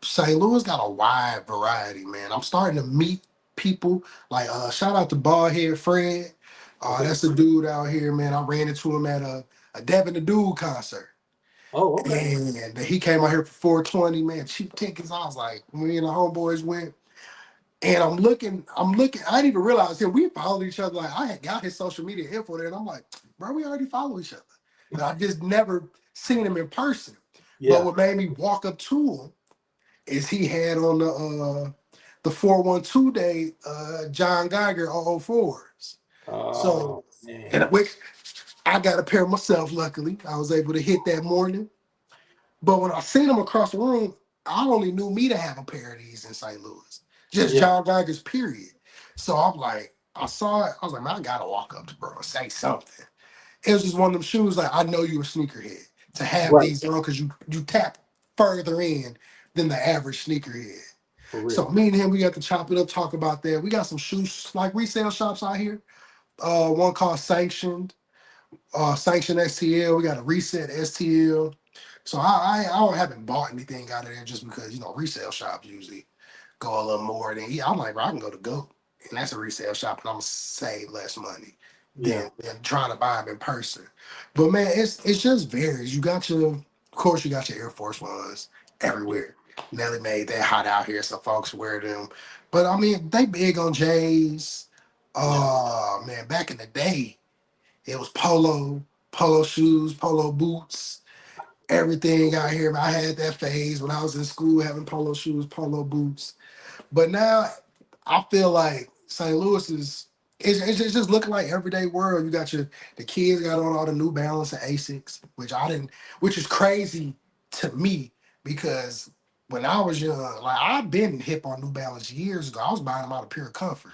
St. Louis got a wide variety, man. I'm starting to meet people like shout out to Baldhead Fred.
Okay.
That's a dude out here, man. I ran into him at a Devin the Dude concert.
Oh, okay.
And he came out here for 420, man, cheap tickets. I was like, me and the homeboys went. And I'm looking, I didn't even realize him. We followed each other. Like I had got his social media info there, and I'm like, bro, we already follow each other. And I just never seen him in person. But
Yeah.
what made me walk up to him is he had on the 412 day John Geiger 004s. So
Oh man.
and which I got a pair myself, luckily. I was able to hit that morning. But when I seen him across the room, I only knew me to have a pair of these in St. Louis. Just
Yeah.
John Geiger's period. So I'm like, I saw it, I was like, man, I gotta walk up to bro and say something. It was just one of them shoes like I know you a sneakerhead to have
Right.
these on because you tap further in than the average sneakerhead.
For
So
real.
me and him, we got to chop it up, talk about that. We got some shoes like resale shops out here. One called Sanction STL. We got a Reset STL. So I haven't bought anything out of there just because resale shops usually go a little more than I'm like, bro, I can go to Go, and that's a resale shop, and I'm gonna save less money
Yeah.
than trying to buy them in person. But man, it's just varies. Of course, you got your Air Force Ones
Yeah.
everywhere. Nelly made that hot out here, so folks wear them. But I mean, they big on J's.
Yeah.
Man, back in the day. It was polo shoes, polo boots, everything out here. I had that phase when I was in school having polo shoes, polo boots. But now I feel like St. Louis is it's just looking like everyday world. You got the kids got on all the New Balance and Asics, which I didn't, which is crazy to me because when I was young, like I've been hip on New Balance years ago. I was buying them out of pure comfort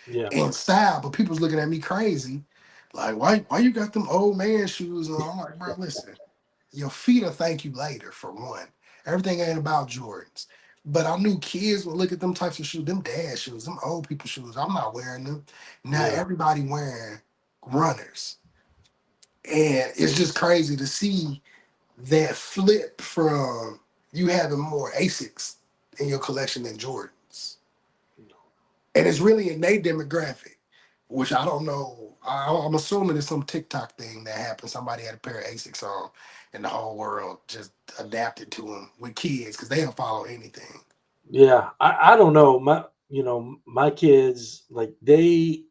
Yeah,
and style, but people's looking at me crazy. Like, why you got them old man shoes on? I'm like, bro, listen, your feet will thank you later, for one. Everything ain't about Jordans. But I knew kids would look at them types of shoes, them dad shoes, them old people shoes. I'm not wearing them. Now
yeah,
everybody wearing runners. And it's just crazy to see that flip from you having more Asics in your collection than Jordans. And it's really in their demographic, which I don't know. I'm assuming it's some TikTok thing that happened. Somebody had a pair of Asics on, and the whole world just adapted to them with kids because they don't follow anything.
yeah. I don't know. My kids like they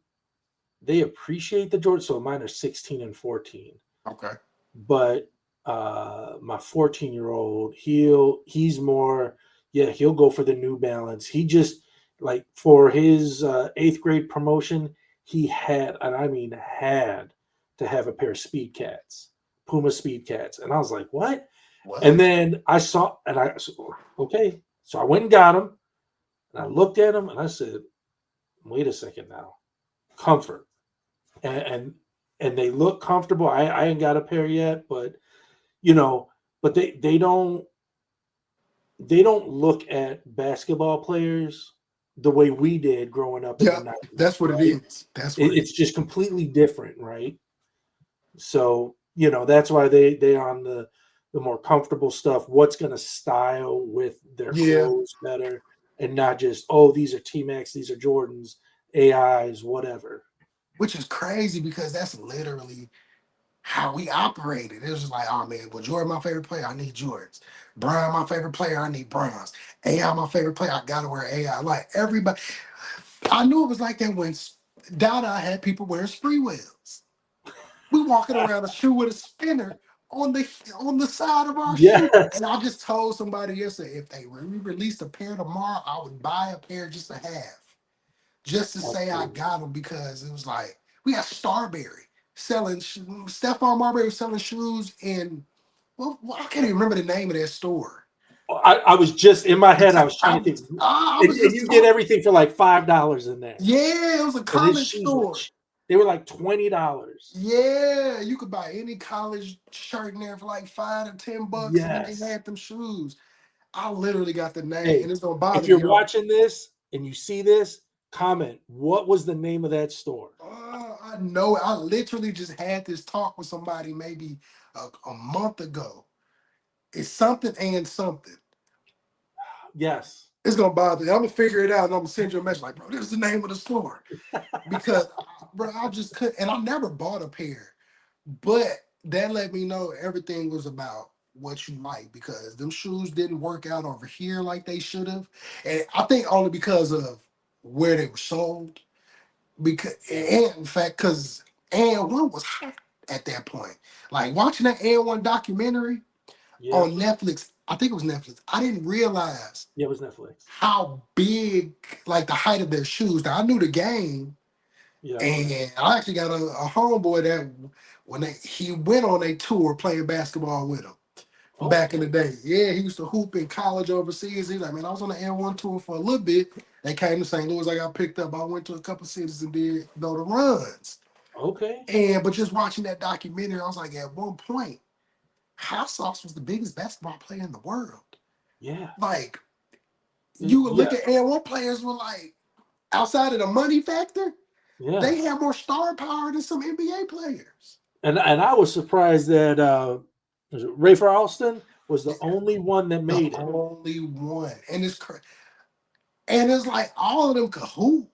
appreciate the Jordan. So mine are 16 and 14.
Okay.
But my 14-year-old, he's more, yeah, he'll go for the New Balance. He just like for his eighth grade promotion, he had, and I mean had to have a pair of Speed Cats, Puma Speed Cats. And I was like, what? And
What?
then I saw, and okay. So I went and got him, and I looked at him, and I said, wait a second now, comfort. And and they look comfortable. I ain't got a pair yet, but you know, but they don't look at basketball players the way we did growing up in the
Yeah, that's
90s,
what it
right?
is. That's what it
It's just completely different, right? So, that's why they on the more comfortable stuff, what's going to style with their
is. Yeah,
clothes better, and not just, oh, these are T-Max, these are Jordans, AIs, whatever.
which is crazy because that's literally how we operated. It was just like, oh man, well, Jordan, my favorite player, I need Jordans. Brian, my favorite player, I need Bronze. AI, my favorite player, I gotta wear AI. Like everybody, I knew it was like that when Dada had people wearing spree wheels. We walking around a shoe with a spinner on the side of our shoe.
Yes,
And I just told somebody yesterday, if they released a pair tomorrow, I would buy a pair just to have, just to say I
absolutely.
got them because it was like we got Starberry selling. Stephon Marbury was selling shoes in. Well, I can't even remember the name of that store.
I was just in my head, I was trying to think,
I
and,
was
and
just
you get
talking.
everything for like $5 in there.
Yeah, it was a
And his
college
shoes were
store.
they were like $20.
Yeah, you could buy any college shirt in there for like $5 to $10, and then they
Yes.
had them shoes. I literally got the name,
Hey,
and it's gonna
if
bother me.
you're watching this and you see this, comment what was the name of that store?
I know. I literally just had this talk with somebody maybe a month ago. It's something and something.
Yes.
It's gonna bother you. I'm gonna figure it out, and I'm gonna send you a message like, bro, this is the name of the store because, bro, I just couldn't, and I never bought a pair, but that let me know everything was about what you like because them shoes didn't work out over here like they should have, and I think only because of where they were sold. Because and in fact, because and one was hot at that point. Like watching that and one documentary
Yeah.
on Netflix, I think it was Netflix. I didn't realize
Yeah, it was Netflix.
how big, like the height of their shoes. Now I knew the game,
Yeah.
and I actually got a homeboy that when he went on a tour playing basketball with him back in the
Okay.
day. Yeah, he used to hoop in college overseas. He's like, man, I was on the N1 tour for a little bit. They came to St. Louis. I got picked up. I went to a couple cities and did the runs.
Okay.
And but just watching that documentary, I was like, at one point, Hot Sauce was the biggest basketball player in the world.
Yeah.
Like you would
Yeah.
look at N1 players were like outside of the money factor,
Yeah.
they have more star power than some NBA players.
And I was surprised that was it Ray Alston was the
Yeah,
only one that
the
made it.
only one, and it's like all of them could hoop,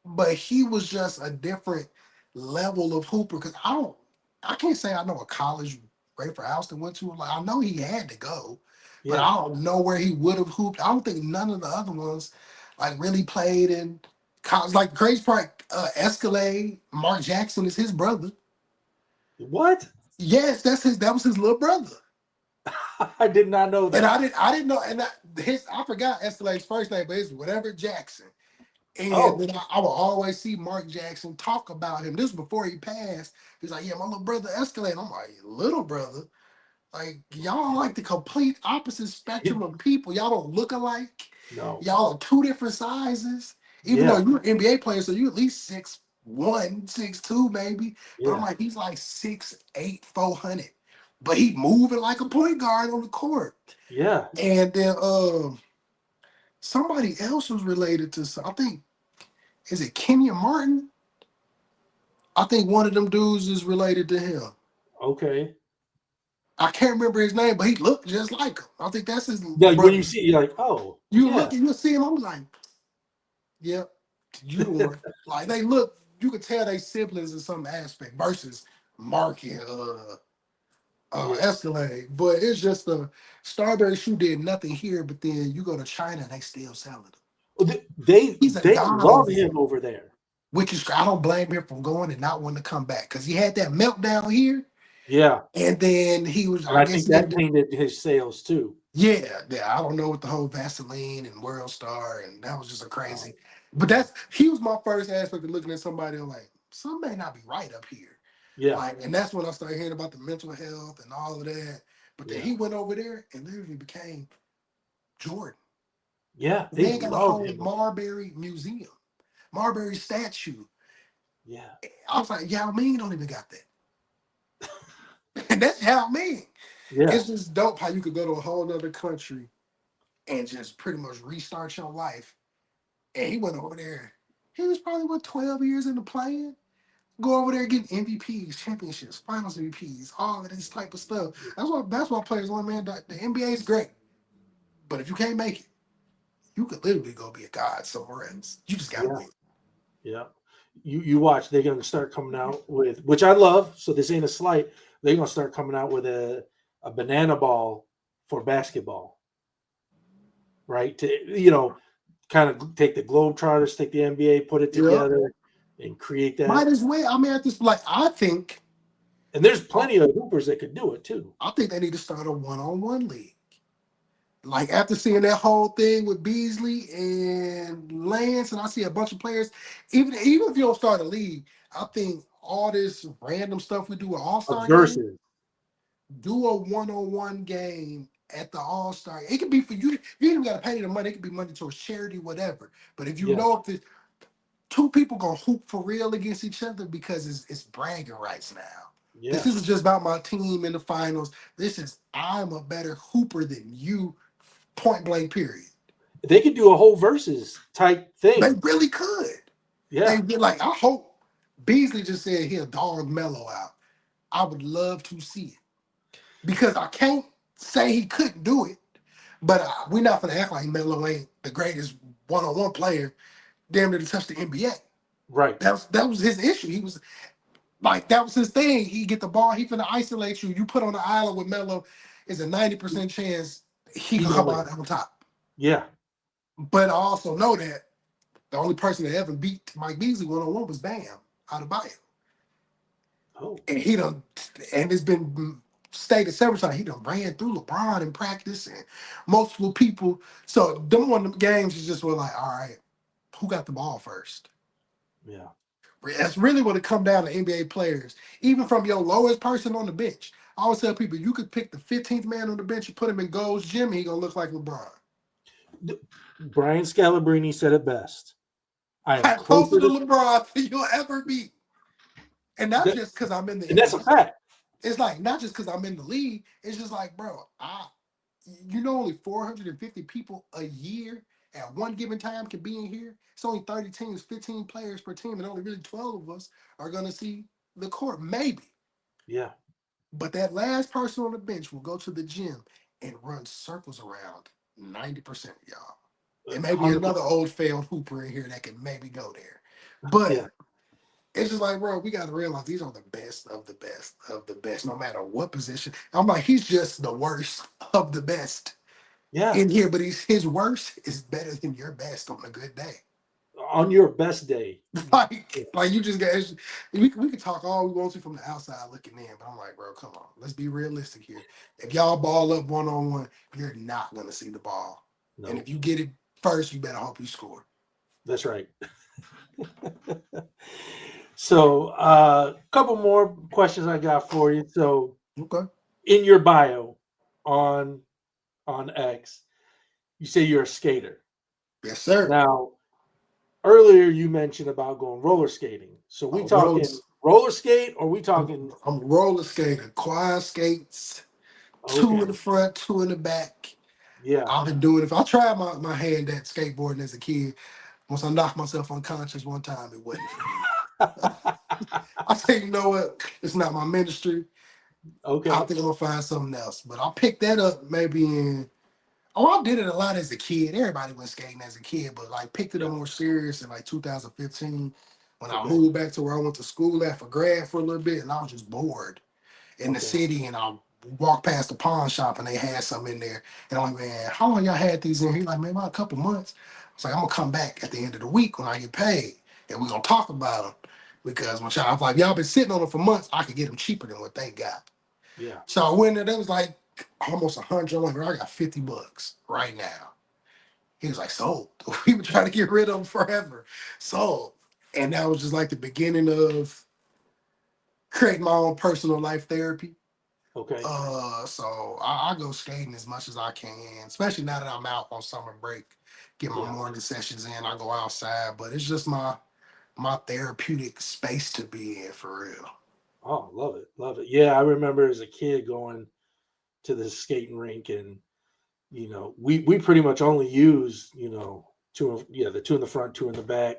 but he was just a different level of hooper. Because I can't say I know a college Rafer Alston went to. Like I know he had to go, but
Yeah.
I don't know where he would have hooped. I don't think none of the other ones like really played in college. Like the crazy part, Escalade, Mark Jackson is his brother.
What?
Yes, that was his little brother.
I did not know
And
that.
I didn't know, and I forgot Estella's first name, but it's whatever Jackson. And
Oh,
then I would always see Mark Jackson talk about him. This was before he passed. He's like, yeah, my little brother Escalade. I'm like, little brother? Like, y'all like the complete opposite spectrum of people. Y'all don't look alike.
no.
Y'all are two different sizes. Even though
Yeah,
you're an NBA player, so you at least 6'1", 6'2", maybe. But I'm
yeah,
like, he's like 6'8", 400. But he moving like a point guard on the court.
yeah.
And then somebody else was related to, I think, is it Kenya Martin? I think one of them dudes is related to him.
Okay.
I can't remember his name, but he looked just like him. I think that's his
Like when you
brother.
see, you're like, oh,
You
yeah,
look and you'll see him. I'm like, yep, you the one. Like they look, you could tell they siblings in some aspect versus Mark and
yeah.
Escalade. But it's just the Strawberry Shoe did nothing here, but then you go to China and they still selling them.
Well,
He's a
they
god
love
over there,
him over there.
which is I don't blame him for going and not wanting to come back because he had that meltdown here,
Yeah,
and then he was,
and
I
I
guess
think
he
that
didn't.
tainted his sales too.
Yeah. I don't know what the whole Vaseline and World Star and that was just a
Oh,
crazy. But
yeah,
he was my first aspect of looking at somebody and like something may not be right up here.
yeah,
Like, and that's when I started hearing about the mental health and all of that. But then
yeah,
he went over there and literally became Jordan.
yeah.
The
They
man got a
love
whole
him.
Marbury museum, Marbury statue.
Yeah,
I was like, Yao Ming don't even got that. And that's Yao Ming.
yeah,
It's just dope how you could go to a whole nother country and just pretty much restart your life. And he went over there. He was probably 12 years into playing. Go over there getting MVPs, championships, finals MVPs, all of this type of stuff. That's why players want, man. The NBA is great. But if you can't make it, you could literally go be a god somewhere else. You just gotta
yeah,
win.
yeah. You watch. They're gonna start coming out with, which I love. So this ain't a slight. They're gonna start coming out with a banana ball for basketball, right? To kind of take the Globetrotters, take the NBA, put it
Yeah.
together, and create
Might
that.
as well. I mean, at this like
And there's plenty of hoopers that could do it too.
I think they need to start a one-on-one league. Like after seeing that whole thing with Beasley and Lance, and I see a bunch of players, even if you don't start a league, I think all this random stuff we do at All
A
Star game,
versus,
do a one-on-one game at the All Star. It could be for you. You ain't even got to pay the money. It could be money towards charity, whatever. But if you
yeah,
know if the two people gonna hoop for real against each other because it's bragging rights now. This
yeah.
isn't just about my team in the finals. This is I'm a better hooper than you, point blank. Period.
They could do a whole versus type
They
thing.
really could.
Yeah,
They be like, I hope Beasley just said he'll dog Mello out. I would love to see it because I can't say he couldn't do it, but we're not gonna act like Melo ain't the greatest one-on-one player damn near to touch the NBA.
right.
That was his issue. He was like that was his thing. He get the ball, he finna isolate you. You put on the island with Melo, is a 90% chance he
He
can
gonna
come
win.
out on top.
Yeah.
But I also know that the only person that ever beat Mike Beasley one-on-one was Bam out of bio.
Oh,
And he done, and it's been stated several times, he done ran through LeBron in practice and multiple people. So them one of them games is just were like, all right, who got the ball first?
yeah.
That's really what it come down to NBA players, even from your lowest person on the bench. I always tell people you could pick the 15th man on the bench, you put him in goals, Jimmy, he gonna look like LeBron.
Brian Scalabrine said it best. I am
I'm closer
closer
to
to
LeBron than you'll ever be. And not
that,
just because I'm in the
and that's a
NBA.
fact.
It's like not just because I'm in the league. It's just like, bro, only 450 people a year at one given time can be in here. It's only 30 teams, 15 players per team, and only really 12 of us are gonna see the court, maybe.
Yeah,
But that last person on the bench will go to the gym and run circles around 90% of y'all. And maybe another
100%.
old failed hooper in here that can maybe go there.
Yeah,
But it's just like, bro, we got to realize these are the best of the best of the best, no matter what position. I'm like, he's just the worst of the best
yeah.
in here, but his worst is better than your best on a good day.
on your best day.
like you just got. We could talk all we want to from the outside looking in, but I'm like, bro, come on, let's be realistic here. If y'all ball up 1-on-1, you're not gonna see the ball, and
No,
if you get it first, you better hope you score.
that's right. So, a couple more questions I got for you. So,
Okay.
in your bio on X, you say you're a skater.
Yes, sir.
Now, earlier you mentioned about going roller skating. So, we
I'm roller.
talking roller skate, or we
I'm,
talking?
I'm a roller skater, quad skates, two in
Okay,
the front, two in the back.
yeah,
I've been doing it. If I tried my hand at skateboarding as a kid, once I knocked myself unconscious one time, it wasn't for me. I say, you know what? It's not my ministry. I
okay,
think I'm gonna find something else. But I picked that up maybe in. Oh, I did it a lot as a kid. Everybody was skating as a kid, but like picked it up
yeah,
more serious in like 2015 when I
okay,
moved back to where I went to school at for grad for a little bit, and I was just bored in the
okay,
city, and I walked past the pawn shop and they had some in there, and I'm like, man, how long y'all had these in here? He's like, man, about a couple months. It's like I'm gonna come back at the end of the week when I get paid, and we're gonna talk about them because when y'all, I was like, y'all been sitting on them for months, I could get them cheaper than what they got.
yeah,
So I went there. That was like almost 100. I'm like, bro, I got $50 right now. He was like, sold. We were trying to get rid of them forever. Sold. And that was just like the beginning of creating my own personal life therapy.
okay,
So I go skating as much as I can, especially now that I'm out on summer break. Get my
yeah.
morning sessions in. I go outside, but it's just my therapeutic space to be in for real.
Oh, love it, love it. Yeah, I remember as a kid going to the skating rink, and we pretty much only use two, yeah, the two in the front, two in the back,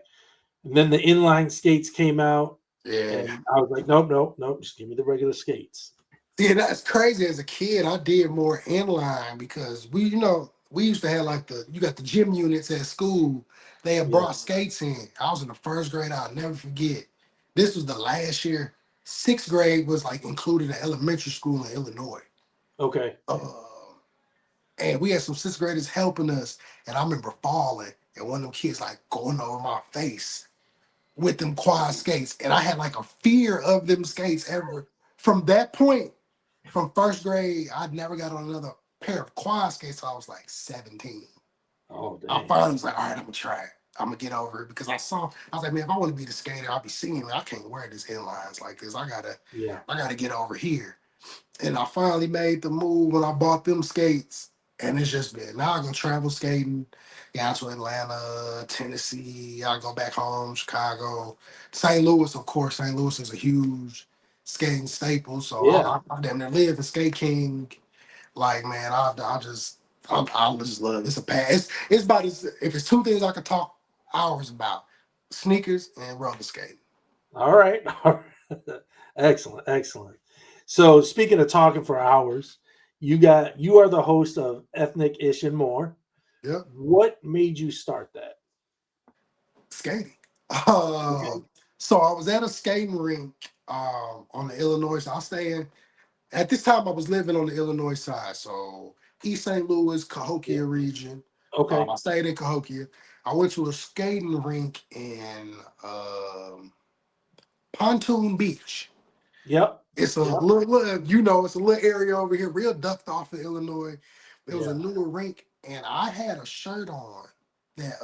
and then the inline skates came out,
Yeah.
and I was like, nope, nope, nope, just give me the regular skates.
Yeah, that's crazy. As a kid, I did more inline because we used to have like you got the gym units at school. They had
Yeah.
brought skates in. I was in the first grade. I'll never forget. This was the last year. Sixth grade was like included in elementary school in Illinois.
Okay.
Uh, and we had some sixth graders helping us. And I remember falling and one of them kids like going over my face with them quad skates. And I had like a fear of them skates ever. From that point, from first grade, I never got on another pair of quad skates till I was like 17.
Oh,
I
dang.
finally was like, all right, I'm gonna try it. I'm gonna get over it because I was like, man, if I want to be the skater, I'll be seeing it. I can't wear this inlines like this.
Yeah.
I gotta get over here. And I finally made the move when I bought them skates. And it's just been now I'm gonna travel skating down to Atlanta, Tennessee. I go back home, Chicago, St. Louis, of course. St. Louis is a huge skating staple. So
Yeah.
I damn near live in Skate King. Like, man, I just love it. It's a pass. It's about as if it's two things I could talk hours about: sneakers and roller skating.
All right. All right. Excellent. Excellent. So speaking of talking for hours, you are the host of Ethnic Ish and More.
Yep,
What made you start that?
skating.
Okay.
So I was at a skating rink on the Illinois. So I stay in at this time I was living on the Illinois side, so East St. Louis,
Yeah.
Cahokia region.
Okay.
I stayed in Cahokia. I went to a skating rink in Pontoon Beach.
Yep.
It's a
Yep.
it's a little area over here, real ducked off of Illinois. It was a
Yeah.
newer rink, and I had a shirt on that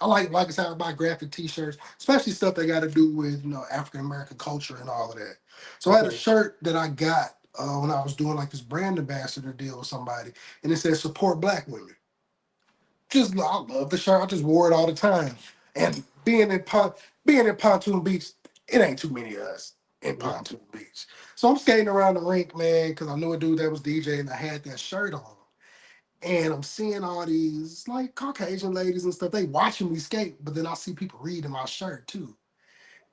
I like I said, I buy graphic t-shirts, especially stuff that got to do with African American culture and all of that. So I had a
Okay.
shirt that I got when I was doing like this brand ambassador deal with somebody, and it said support black women. Just I love the shirt. I just wore it all the time. And being in Pontoon Beach, it ain't too many of us in
Yeah.
Pontoon Beach. So I'm skating around the rink, man, because I knew a dude that was DJing and I had that shirt on. And I'm seeing all these like Caucasian ladies and stuff. They watching me skate, but then I see people reading my shirt too.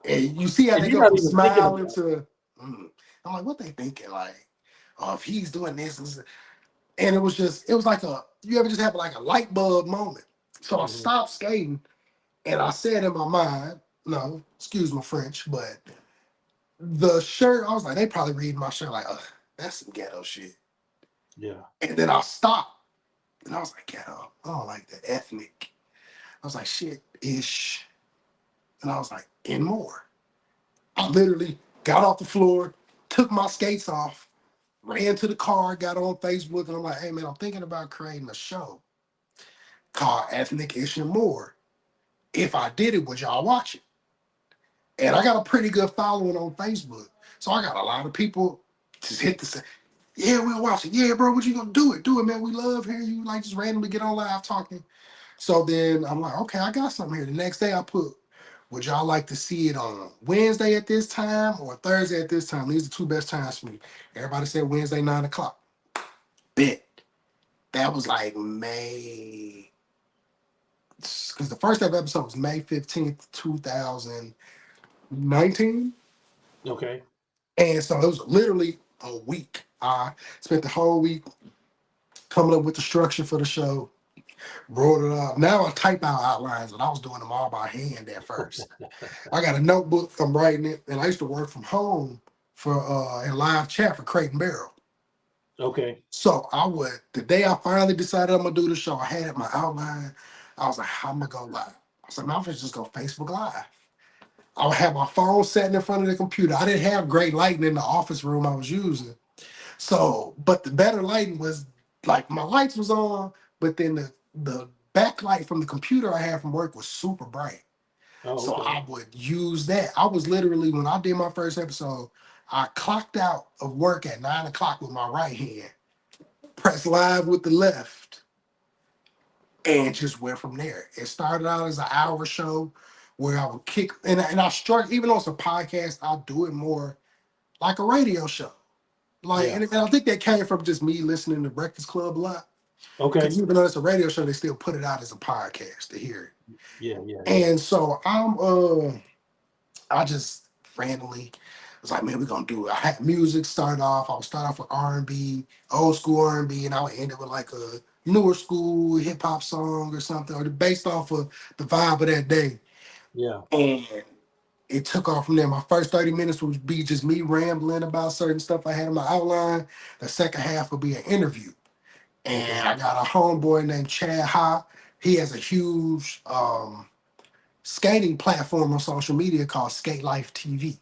And you see how
And
they
you're
go
not
from
even thinking
smiling
about
to, I'm like, what they thinking? Like, oh, if he's doing this, and it was like you ever just have like a light bulb moment. So I
it. Hmm.
stopped skating and I said in my mind, no, excuse my French, but the shirt, I was like, they probably read my shirt like, that's some ghetto shit.
Yeah.
And then I stopped and I was like, ghetto. I don't like that ethnic. I was like, shit, ish. And I was like, and more. I literally got off the floor, took my skates off, ran to the car, got on Facebook, and I'm like, hey man, I'm thinking about creating a show called Ethnic Ish and More. If I did it, would y'all watch it? And I got a pretty good following on Facebook. So I got a lot of people just hit the say, yeah, we'll watch it. Yeah, bro, what you gonna do it? Do it, man. We love hearing you like just randomly get on live talking. So then I'm like, okay, I got something here. The next day I put, would y'all like to see it on Wednesday at this time or Thursday at this time? These are the two best times for me. Everybody said Wednesday, 9 o'clock. Bet. That was like May, because the first ever episode was May 15th, 2019.
Okay.
And so it was literally a week. I spent the whole week coming up with the structure for the show, wrote it up. Now I type out outlines, and I was doing them all by hand at first. I got a notebook, I'm writing it, and I used to work from home for in live chat for Crate and Barrel.
Okay.
So I would, the day I finally decided I'm gonna do the show, I had it my outline. I was like, how am I gonna go live? I was like, man, I'm gonna just go Facebook Live. I would have my phone sitting in front of the computer. I didn't have great lighting in the office room I was using. So, but the better lighting was like my lights was on, but then the backlight from the computer I had from work was super bright.
Oh,
So
okay.
I would use that. I was literally when I did my first episode, I clocked out of work at 9 o'clock with my right hand, pressed live with the left, and just went from there. It started out as an hour show where I would kick and I struck even though it's a podcast, I'll do it more like a radio show. Like,
Yeah.
and I think that came from just me listening to Breakfast Club a lot.
Okay.
Because even though it's a radio show, they still put it out as a podcast to hear
Yeah. Yeah.
it.
Yeah.
And so I just randomly was like, man, we're gonna do it. I had music start off. I would start off with R&B, old school R&B, and I would end it with like a newer school hip hop song or something, or based off of the vibe of that day.
Yeah.
And it took off from there. My first 30 minutes would be just me rambling about certain stuff I had in my outline. The second half would be an interview. And
Okay.
I got a homeboy named Chad Ha. He has a huge skating platform on social media called Skate Life TV.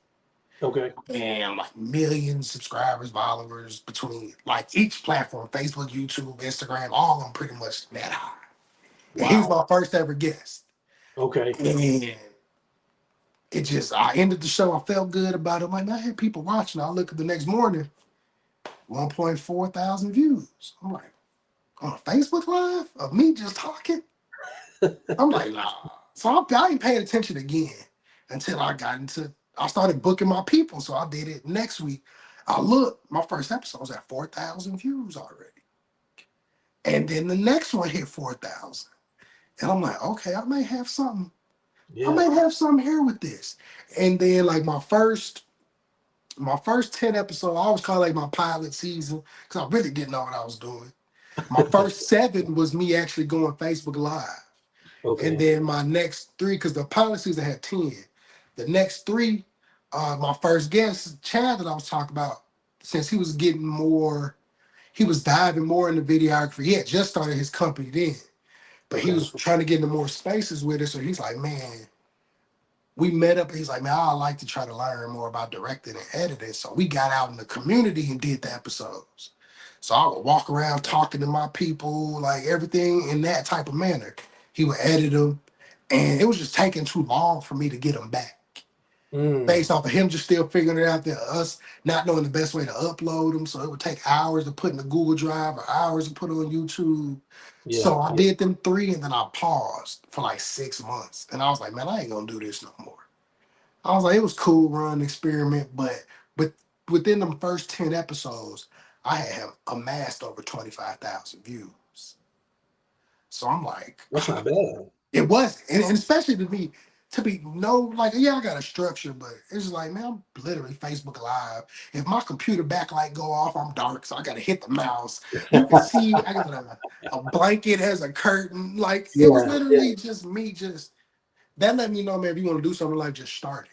Okay.
And like millions subscribers, followers between like each platform, Facebook, YouTube, Instagram, all of them pretty much that high. And he was
Wow.
my first ever guest.
Okay.
And it just, I ended the show. I felt good about it. I'm like, man, I had people watching. I look at the next morning, 1.4 thousand views. I'm like, on a Facebook Live of me just talking? I'm like, nah. So I ain't paying attention again until I got into, I started booking my people. So I did it next week. I looked, my first episode was at 4,000 views already. And then the next one hit 4,000. And I'm like, okay, I
Yeah.
may have something here with this. And then like my first 10 episodes, I always call it like my pilot season, because I really didn't know what I was doing. My first seven was me actually going Facebook Live. And
Okay.
then my next three, because the pilot season had 10. The next three, my first guest, Chad, that I was talking about, since he was getting more, he was diving more into videography. He had just started his company then, but he
Okay.
was trying to get into more spaces with it. So he's like, man, we met up. He's like, man, I like to try to learn more about directing and editing. So we got out in the community and did the episodes. So I would walk around talking to my people, like everything in that type of manner. He would edit them, and it was just taking too long for me to get them back.
Mm.
Based off of him just still figuring it out there, us not knowing the best way to upload them. So it would take hours to put in the Google Drive or hours to put on YouTube.
Yeah.
So I
Yeah.
did them three, and then I paused for like 6 months. And I was like, man, I ain't gonna do this no more. I was like, it was cool, run experiment, but within them first 10 episodes, I had amassed over 25,000 views. So I'm like,
That's not bad.
it was, and especially to be no, like, yeah, I got a structure, but it's just like, man, I'm literally Facebook Live. If my computer backlight go off, I'm dark, so I gotta hit the mouse. You can see I got a blanket as a curtain. Like it was
Yeah. Yeah.
literally just me, just that let me know, man, if you want to do something like just start it.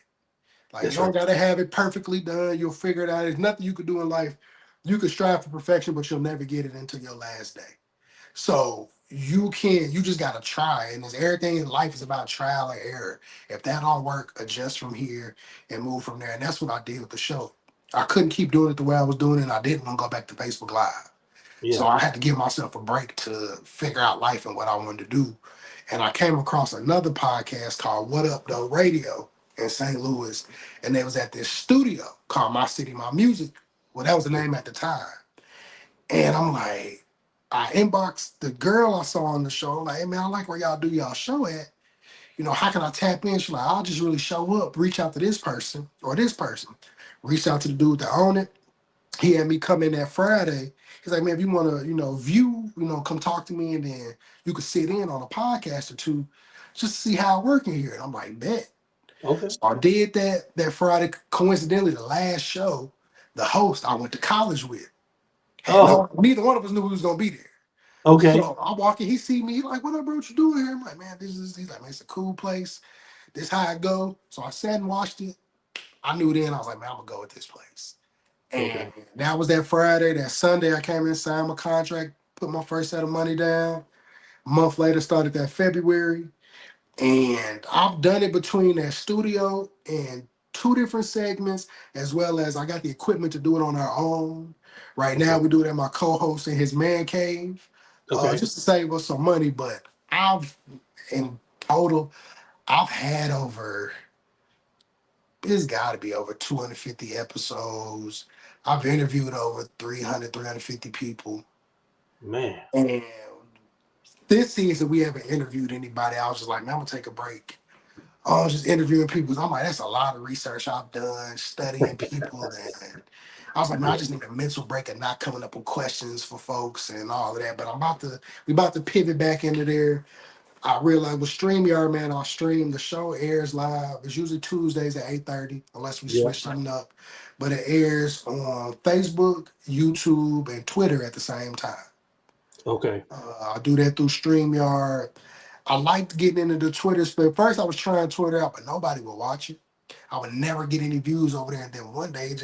Like you
That's
don't
right.
gotta have it perfectly done. You'll figure it out. There's nothing you could do in life. You could strive for perfection, but you'll never get it until your last day. So you just gotta try. And everything in life is about trial and error. If that don't work, adjust from here and move from there. And that's what I did with the show. I couldn't keep doing it the way I was doing it, and I didn't want to go back to Facebook Live. So
Yeah.
I had to give myself a break to figure out life and what I wanted to do. And I came across another podcast called What Up Though Radio in St. Louis. And they was at this studio called My City, My Music. Well, that was the name at the time. And I'm like, I inboxed the girl I saw on the show. I'm like, hey man, I like where y'all do y'all show at. You know, how can I tap in? She's like, I'll just really show up, reach out to this person or this person. Reach out to the dude that own it. He had me come in that Friday. He's like, man, if you want to, view, come talk to me, and then you could sit in on a podcast or two, just to see how I work in here. And I'm like, bet.
Okay.
So I did that Friday. Coincidentally, the last show, the host I went to college with had
Oh,
neither one of us knew we was gonna be there.
okay.
So I walk in, he see me, he like, what up, bro? What you doing here? I'm like, man, he's like, man, it's a cool place. This how I go. So I sat and watched it. I knew then, I was like, man, I'm gonna go with this place.
Okay.
And that was that Friday. That Sunday, I came in, signed my contract, put my first set of money down. A month later, started that February. And I've done it between that studio and two different segments, as well as I got the equipment to do it on our own. Right now,
Okay.
we do it at my co-host in his man cave,
Okay.
just to save us some money. But in total, I've had over, it's got to be over 250 episodes. I've interviewed over 300, 350 people.
Man.
And this season, we haven't interviewed anybody. I was just like, man, I'm going to take a break. I was just interviewing people. I'm like, that's a lot of research I've done, studying people. And I was like, man, I
Yeah.
just need a mental break and not coming up with questions for folks and all of that. But we about to pivot back into there. I realized with StreamYard, man, I'll stream. The show airs live. It's usually Tuesdays at 8:30, unless we
Yeah.
switch something up. But it airs on Facebook, YouTube, and Twitter at the same time.
Okay.
I do that through StreamYard. I liked getting into the Twitter space. First, I was trying Twitter out, but nobody would watch it. I would never get any views over there. And then one day,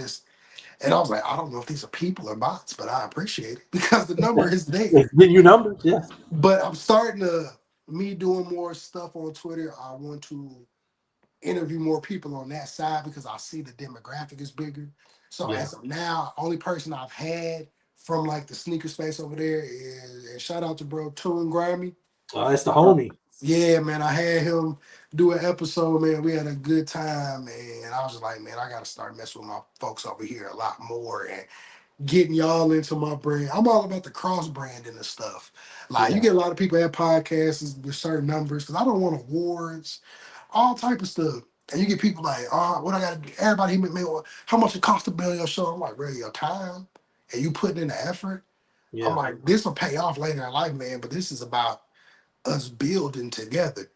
and I was like, I don't know if these are people or bots, but I appreciate it because the number is
It's
there.
been your numbers. Yeah.
But I'm starting me doing more stuff on Twitter. I want to interview more people on that side because I see the demographic is bigger. So
Yeah.
as of now, only person I've had from like the sneaker space over there is, and shout out to bro Toon Grammy.
That's the homie.
Yeah, man, I had him do an episode, man. We had a good time, and I was just like, man, I gotta start messing with my folks over here a lot more and getting y'all into my brand. I'm all about the cross branding and stuff. Like you
Yeah.
get a lot of people at podcasts with certain numbers because I don't want awards, all type of stuff. And you get people like, oh, what I gotta do? Everybody hit me, well, how much it cost to build your show? I'm like, really, your time and you putting in the effort. I'm
Yeah.
like, this will pay off later in life, man. But this is about us building together.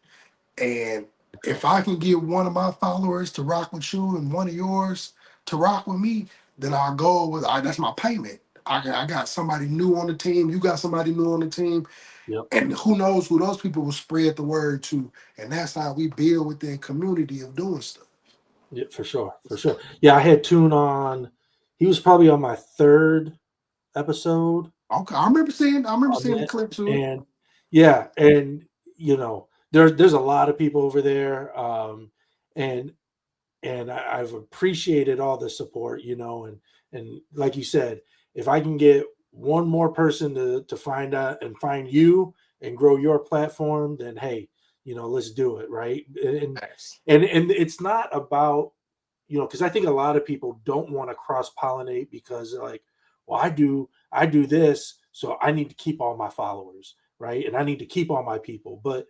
And if I can get one of my followers to rock with you and one of yours to rock with me, then our goal was that's my payment. I got somebody new on the team. You got somebody new on the team.
Yep.
And who knows who those people will spread the word to. And that's how we build within community of doing stuff.
Yeah. For sure. For sure. Yeah. I had Tune on. He was probably on my third episode
Okay. I remember seeing the
that.
clip too.
And yeah. And, there's a lot of people over there. And I've appreciated all the support, and like you said, if I can get one more person to find out and find you and grow your platform, then hey, let's do it, right? And
Thanks.
and it's not about, because I think a lot of people don't want to cross pollinate because they're like, well, I do this, so I need to keep all my followers, right? And I need to keep all my people, but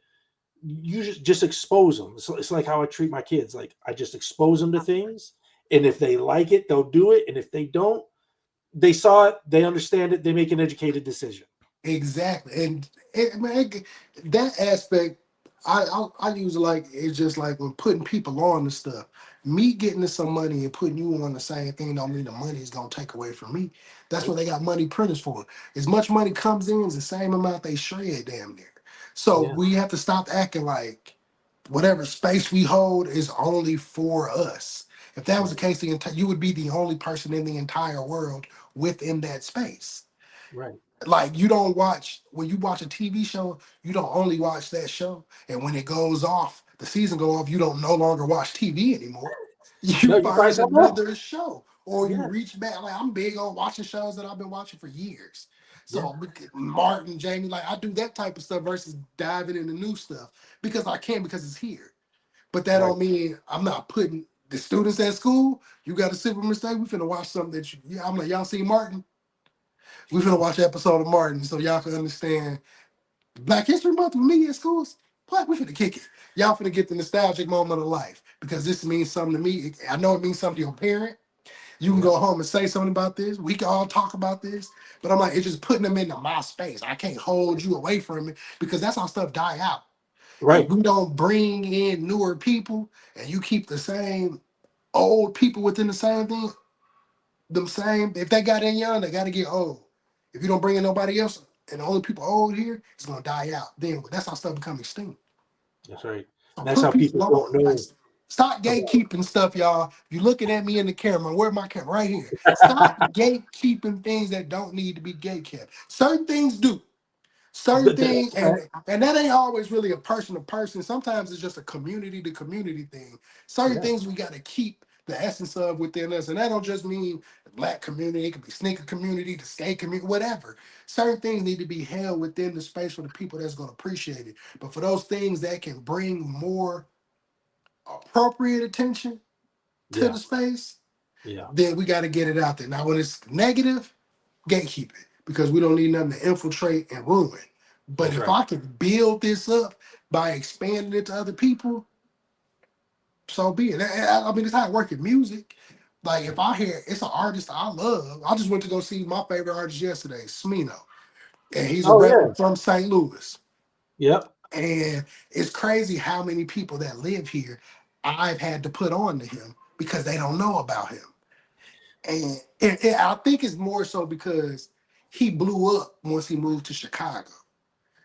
you just expose them. It's like how I treat my kids. Like I just expose them to things, and if they like it, they'll do it, and if they don't, they saw it, they understand it, they make an educated decision.
Exactly, and that aspect, I use like it's just like when putting people on the stuff. Me getting to some money and putting you on the same thing don't mean the money is gonna take away from me. That's what
Nope.
they got money printers for. As much money comes in, it's the same amount they shred, damn near. So
Yeah.
we have to stop acting like whatever space we hold is only for us. If that was the
Right.
case, you would be the only person in the entire world within that space.
Right.
Like you don't watch when you watch a TV show, you don't only watch that show. And when it goes off, the season go off, you don't no longer watch TV anymore. You
No, you find
find
something else.
another show, or you
Yeah.
reach back. Like I'm big on watching shows that I've been watching for years.
Yeah.
So Martin, Jamie, like I do that type of stuff versus diving into new stuff because I can because it's here. But that
Right.
don't mean I'm not putting the students at school. You got a simple mistake. We finna watch something that you. Yeah, I'm like y'all see Martin. We finna watch an episode of Martin so y'all can understand Black History Month with me at schools. What we finna kick it. Y'all finna get the nostalgic moment of life because this means something to me. I know it means something to your parent. You can
Yeah.
go home and say something about this. We can all talk about this. But I'm like, it's just putting them into my space. I can't hold you away from it because that's how stuff die out. If
Right.
we don't bring in newer people and you keep the same old people within the same thing, them same, if they got in young, they got to get old. If you don't bring in nobody else and the only people old here, it's gonna die out. Then that's how stuff become extinct.
That's right.
So
And that's
put
how
people
people don't
on. Like,
know
stop
about.
gatekeeping stuff, y'all. If you're looking at me in the camera, where's my camera? Right here. Stop gatekeeping things that don't need to be gatekept. Certain things do. Certain
That's
things,
a fact.
and that ain't always really a person to person. Sometimes it's just a community to community thing. Certain
Yeah.
things we got to keep the essence of within us, and that don't just mean the black community. It could be sneaker community, the skate community, whatever. Certain things need to be held within the space for the people that's going to appreciate it. But for those things that can bring more appropriate attention to
Yeah.
the space,
Yeah.
then we got to get it out there. Now, when it's negative, gatekeep it because we don't need nothing to infiltrate and ruin. But
That's
if
right.
I can build this up by expanding it to other people, so be it. I mean, it's how it works in music. Like if I hear it's an artist I love, I just went to go see my favorite artist yesterday, Smino, and he's a
Oh
rapper
yeah.
from St. Louis.
Yep.
And it's crazy how many people that live here I've had to put on to him because they don't know about him. And I think it's more so because he blew up once he moved to Chicago.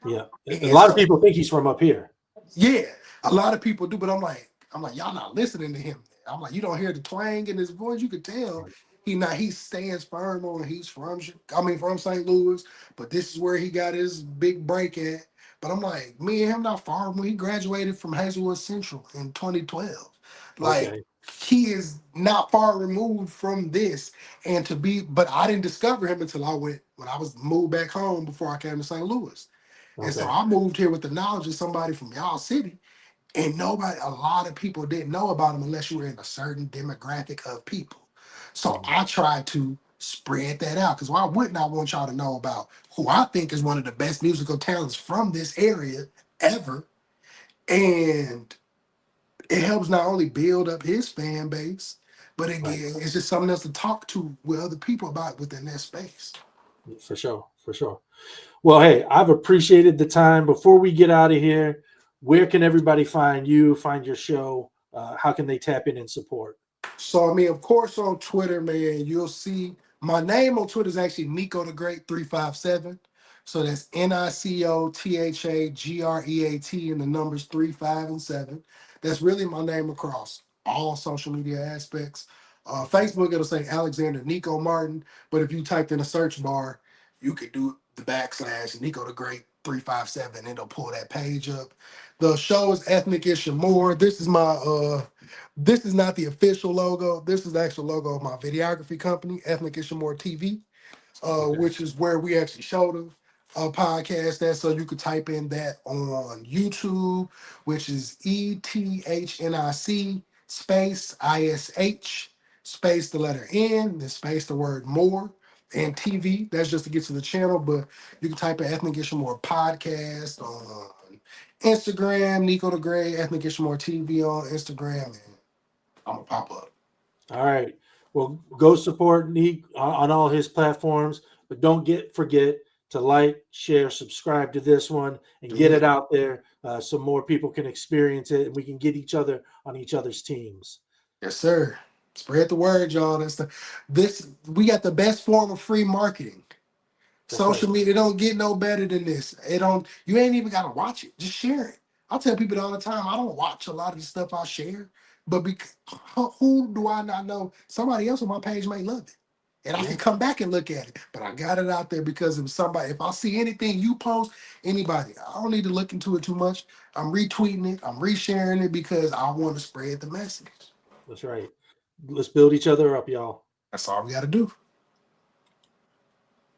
Yeah. A
And
lot of
so
people think he's from up here.
yeah, a lot of people do, but I'm like, y'all not listening to him. I'm like, you don't hear the twang in his voice. You could tell
Right.
he stands firm on he's from from St. Louis, but this is where he got his big break at. But I'm like, me and him not far when he graduated from Hazelwood Central in 2012. Like
Okay.
he is not far removed from this. And to be, but I didn't discover him until I went when I was moved back home before I came to St. Louis. And so
Okay.
I moved here with the knowledge of somebody from y'all city. And a lot of people didn't know about him unless you were in a certain demographic of people. So
Mhm.
I tried to spread that out because why wouldn't I want y'all to know about who I think is one of the best musical talents from this area ever? And it helps not only build up his fan base, but
Right.
again, it's just something else to talk to with other people about within that space.
For sure. For sure. Well, hey, I've appreciated the time. Before we get out of here, where can everybody find you, find your show? How can they tap in and support?
So I mean, of course, on Twitter, man, you'll see my name on Twitter is actually Nico the Great 357. So that's NICOTHAGREAT and the numbers 3, 5, and 7. That's really my name across all social media aspects. Facebook, it'll say Alexander Nico Martin, but if you typed in a search bar, you could do the backslash Nico the Great 357. It'll pull that page up. The show is Ethnic Ishamore. This is not the official logo. This is the actual logo of my videography company, Ethnic Ishamore TV,
Okay.
which is where we actually show the podcast at. So you could type in that on YouTube, which is ETHNIC space ISH space the letter N, then space the word more. And TV, that's just to get to the channel, but you can type in Ethnic Ishamore podcast on Instagram, Nico the Gray, Ethnic Ishamore TV on Instagram, and I'm gonna pop up.
All right. Well, go support Neek on all his platforms, but don't forget to like, share, subscribe to this one, and get
Do
it
it.
out there so more people can experience it, and we can get each other on each other's teams.
Yes, sir. Spread the word, y'all. This we got the best form of free marketing.
That's right.
Social media don't get no better than this. It don't. You ain't even gotta watch it. Just share it. I tell people all the time. I don't watch a lot of the stuff I share, but because who do I not know? Somebody else on my page may love it. and I can come back and look at it. But I got it out there because if I see anything you post, anybody, I don't need to look into it too much. I'm retweeting it, I'm resharing it because I want to spread the message.
That's right. Let's build each other up, y'all.
That's all we got to do.